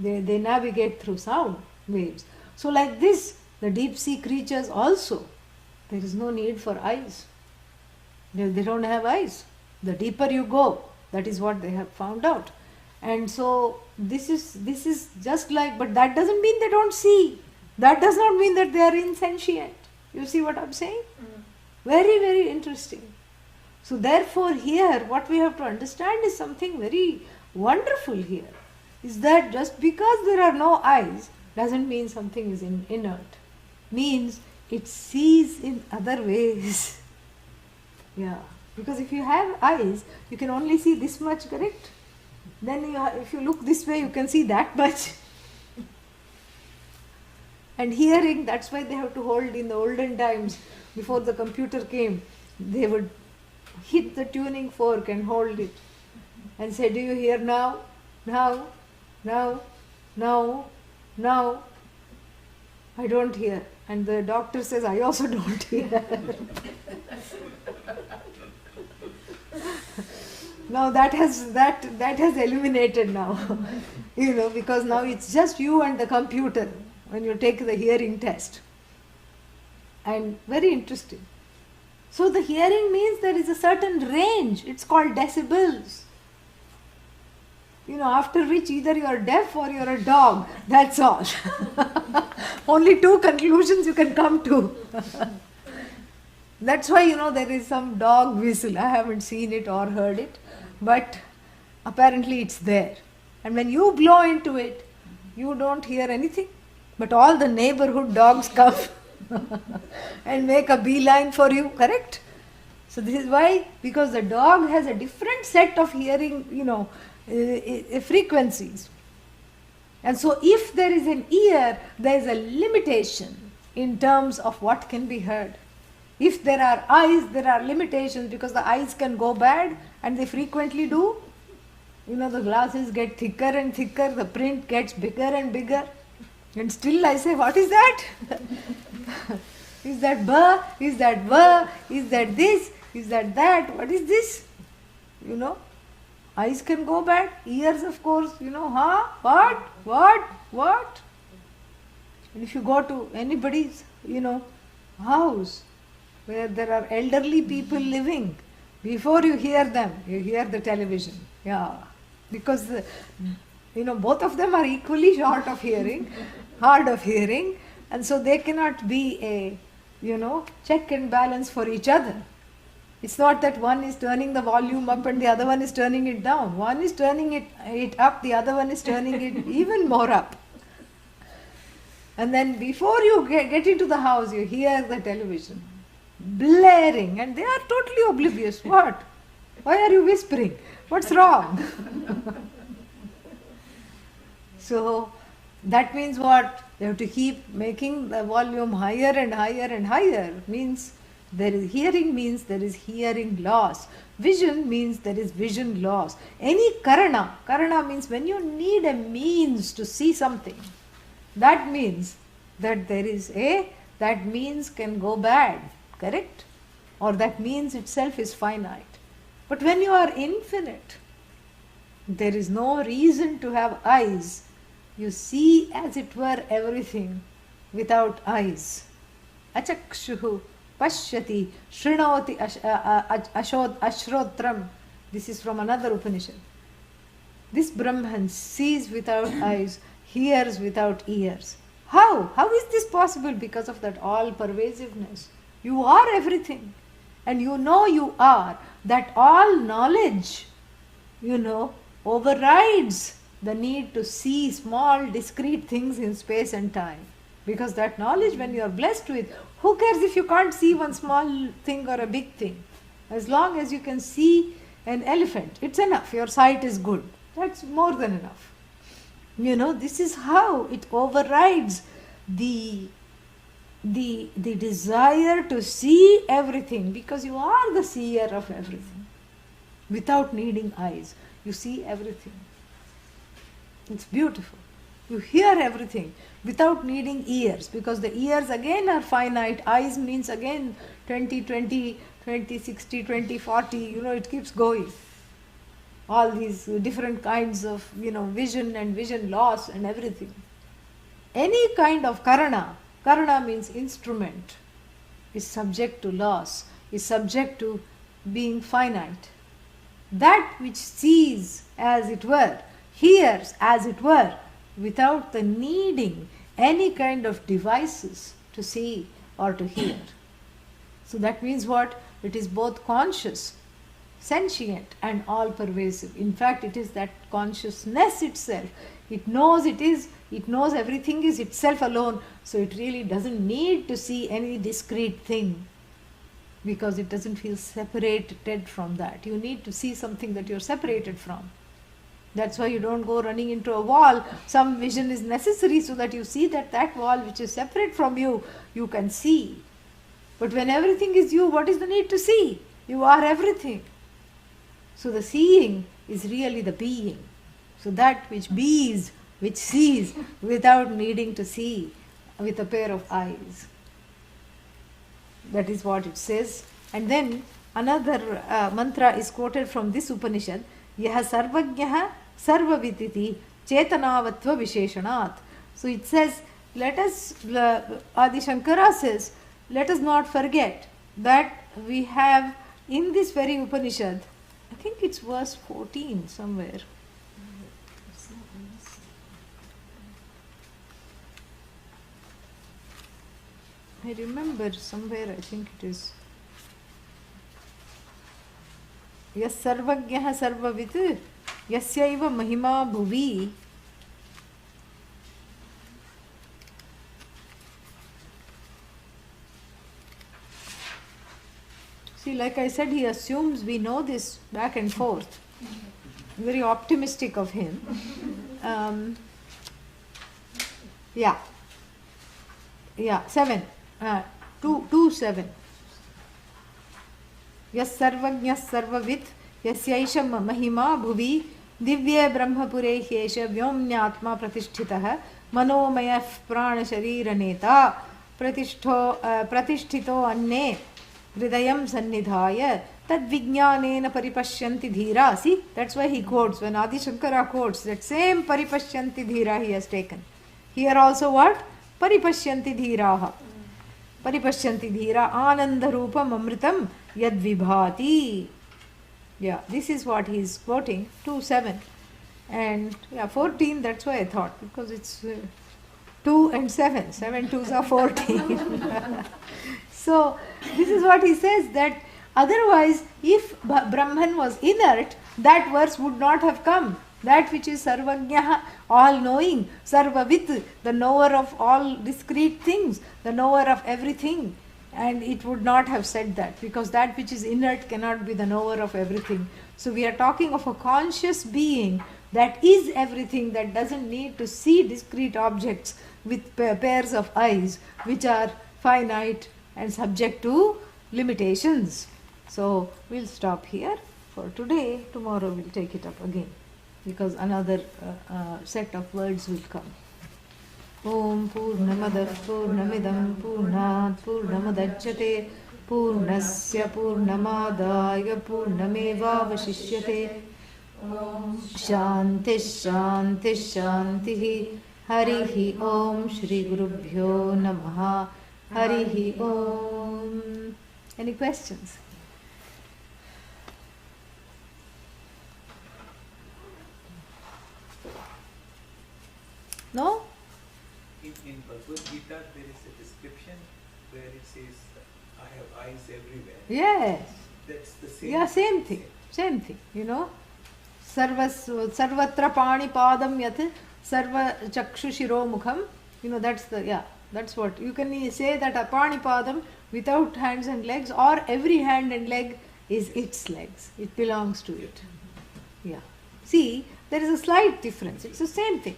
They navigate through sound waves. So like this, the deep sea creatures also, there is no need for eyes. They don't have eyes. The deeper you go, that is what they have found out. And so this is just like, but that doesn't mean they don't see. That does not mean that they are insentient. You see what I'm saying? Very, very interesting. So therefore here what we have to understand is something very wonderful here. Is that just because there are no eyes doesn't mean something is inert. Means it sees in other ways. Yeah. Because if you have eyes, you can only see this much, correct? Then if you look this way, you can see that much. And hearing, that's why they have to hold in the olden times, before the computer came, they would hit the tuning fork and hold it and say, do you hear now? Now? Now? Now? Now? I don't hear. And the doctor says, I also don't hear. Now that has eliminated now. Because now it's just you and the computer when you take the hearing test. And very interesting. So the hearing means there is a certain range. It's called decibels. After which either you are deaf or you are a dog. That's all. Only two conclusions you can come to. That's why, there is some dog whistle. I haven't seen it or heard it. But apparently it's there. And when you blow into it, you don't hear anything. But all the neighborhood dogs come and make a beeline for you, correct? So this is why, because the dog has a different set of hearing, frequencies. And so if there is an ear, there is a limitation in terms of what can be heard. If there are eyes, there are limitations because the eyes can go bad, and they frequently do. The glasses get thicker and thicker, the print gets bigger and bigger. And still I say, what is that? Is that ba? Is that ba? Is that this? Is that that? What is this? Eyes can go bad. Ears, of course, huh? What? And if you go to anybody's, house where there are elderly people living, before you hear them, you hear the television. Yeah. Because, both of them are equally short of hearing, hard of hearing, and so they cannot be a, check and balance for each other. It's not that one is turning the volume up and the other one is turning it down. One is turning it up, the other one is turning it even more up. And then before you get into the house, you hear the television blaring and they are totally oblivious. What? Why are you whispering? What's wrong? So that means what? They have to keep making the volume higher and higher and higher. Means there is hearing, means there is hearing loss. Vision means there is vision loss. Any karana means when you need a means to see something, that means that that means can go bad, correct? Or that means itself is finite. But when you are infinite, there is no reason to have eyes. You see as it were everything without eyes. Achakshuhu pashyati shrinoti ashrotram. This is from another Upanishad. This Brahman sees without eyes, hears without ears. How? How is this possible? Because of that all-pervasiveness. You are everything. And you are. That all knowledge, overrides the need to see small, discrete things in space and time. Because that knowledge, when you are blessed with, who cares if you can't see one small thing or a big thing? As long as you can see an elephant, it's enough. Your sight is good. That's more than enough. This is how it overrides the desire to see everything, because you are the seer of everything. Without needing eyes, you see everything. It's beautiful. You hear everything without needing ears, because the ears again are finite. Eyes means again 20, 20, 20, 60, 20, 40, it keeps going. all these different kinds of, vision and vision loss and everything. Any kind of karana means instrument, is subject to loss, is subject to being finite. That which sees as it were, hears as it were, without the needing any kind of devices to see or to hear. So that means what? It is both conscious, sentient and all pervasive. In fact, it is that consciousness itself. It knows everything is itself alone, so it really doesn't need to see any discrete thing, because it doesn't feel separated from that. You need to see something that you're separated from. That's why you don't go running into a wall. Some vision is necessary so that you see that wall which is separate from you, you can see. But when everything is you, what is the need to see? You are everything. So the seeing is really the being. So that which bees, which sees without needing to see with a pair of eyes. That is what it says. And then another mantra is quoted from this Upanishad. Yaha sarvajnaha sarvaviditi chetanavatva visheshanat. So it says, Adi Shankara says, let us not forget that we have in this very Upanishad, I think it's verse 14 somewhere. I remember somewhere, I think it is. Yas sarvajnaha sarvavit yasyaiva mahima bhuvi. See, like I said, he assumes we know this back and forth. Very optimistic of him. Yeah, 7. 2:7. Yas sarvajñas sarvavit yasyaisha mahima bhuvi divye brahmapure hyesha vyomnyatma pratishtitah manomayah prana sharira neta pratishtito anne hridayam sannidhaya tad vijnanena paripashyanti dhira. See, that's why he quotes, when Adi Shankara quotes, that same paripashyanti dhira he has taken. Here also what? Paripashyanti dhiraha. Paripashyanti dhira anandarupam amritam yad vibhati. Yeah, this is what he is quoting, 2:7. And 14, that's why I thought, because it's 2 and 7. 7 2s are 14. So, this is what he says, that otherwise, if Brahman was inert, that verse would not have come. That which is sarvajnaha, all knowing, sarvavit, the knower of all discrete things, the knower of everything. And it would not have said that, because that which is inert cannot be the knower of everything. So we are talking of a conscious being that is everything, that doesn't need to see discrete objects with pairs of eyes, which are finite and subject to limitations. So we'll stop here for today. Tomorrow we'll take it up again, because another set of words will come. Om Purnamadah Purnamidam Purnat Purnamadachyate Purnasya Purnamadaya Purnameva Vashishyate. Shanti Shanti Shanti. Harihi Om Shri Gurubhyo Namaha. Harihi Om. Any questions? No? In Bhagavad Gita, there is a description where it says, I have eyes everywhere. Yes. That's the same. Yeah, same thing. Same thing. Sarvatra pani padam yat sarva chakshu shiro mukham. That's what. You can say that a pani padam without hands and legs, or every hand and leg is its legs. It belongs to it. Yeah. See, there is a slight difference. It's the same thing.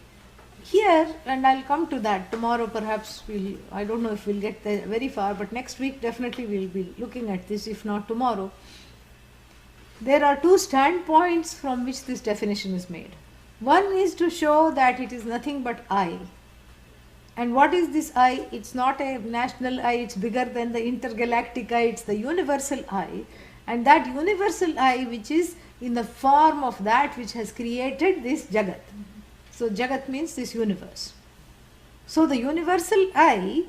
Here, and I'll come to that tomorrow, perhaps I don't know if we'll get there very far, but next week definitely we'll be looking at this, if not tomorrow. There are two standpoints from which this definition is made. One is to show that it is nothing but I. And what is this I? It's not a national I, it's bigger than the intergalactic I, it's the universal I. And that universal I, which is in the form of that which has created this Jagat. So Jagat means this universe. So the universal I,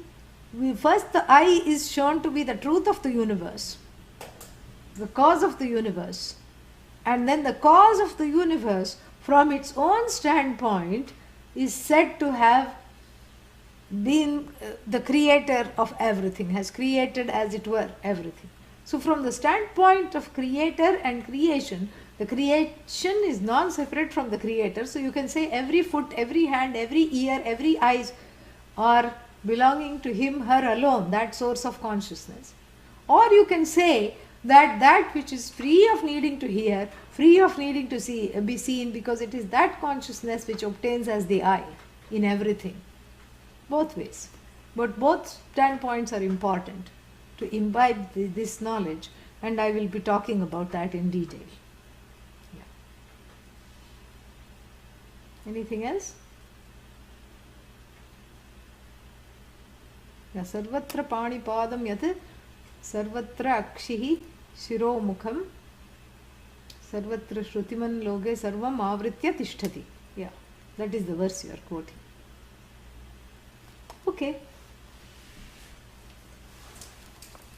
first the I is shown to be the truth of the universe, the cause of the universe. And then the cause of the universe, from its own standpoint, is said to have been the creator of everything, has created, as it were, everything. So from the standpoint of creator and creation, the creation is non-separate from the creator. So you can say every foot, every hand, every ear, every eyes are belonging to him, her alone, that source of consciousness. Or you can say that that which is free of needing to hear, free of needing to see, be seen, because it is that consciousness which obtains as the I in everything. Both ways. But both standpoints are important to imbibe this knowledge, and I will be talking about that in detail. Yeah. Anything else? Yeah, sarvatra panipadam yat sarvatra akshihi shiromukham sarvatra shrutiman loge sarvam avritya tishtati. Yeah, that is the verse you are quoting. Okay.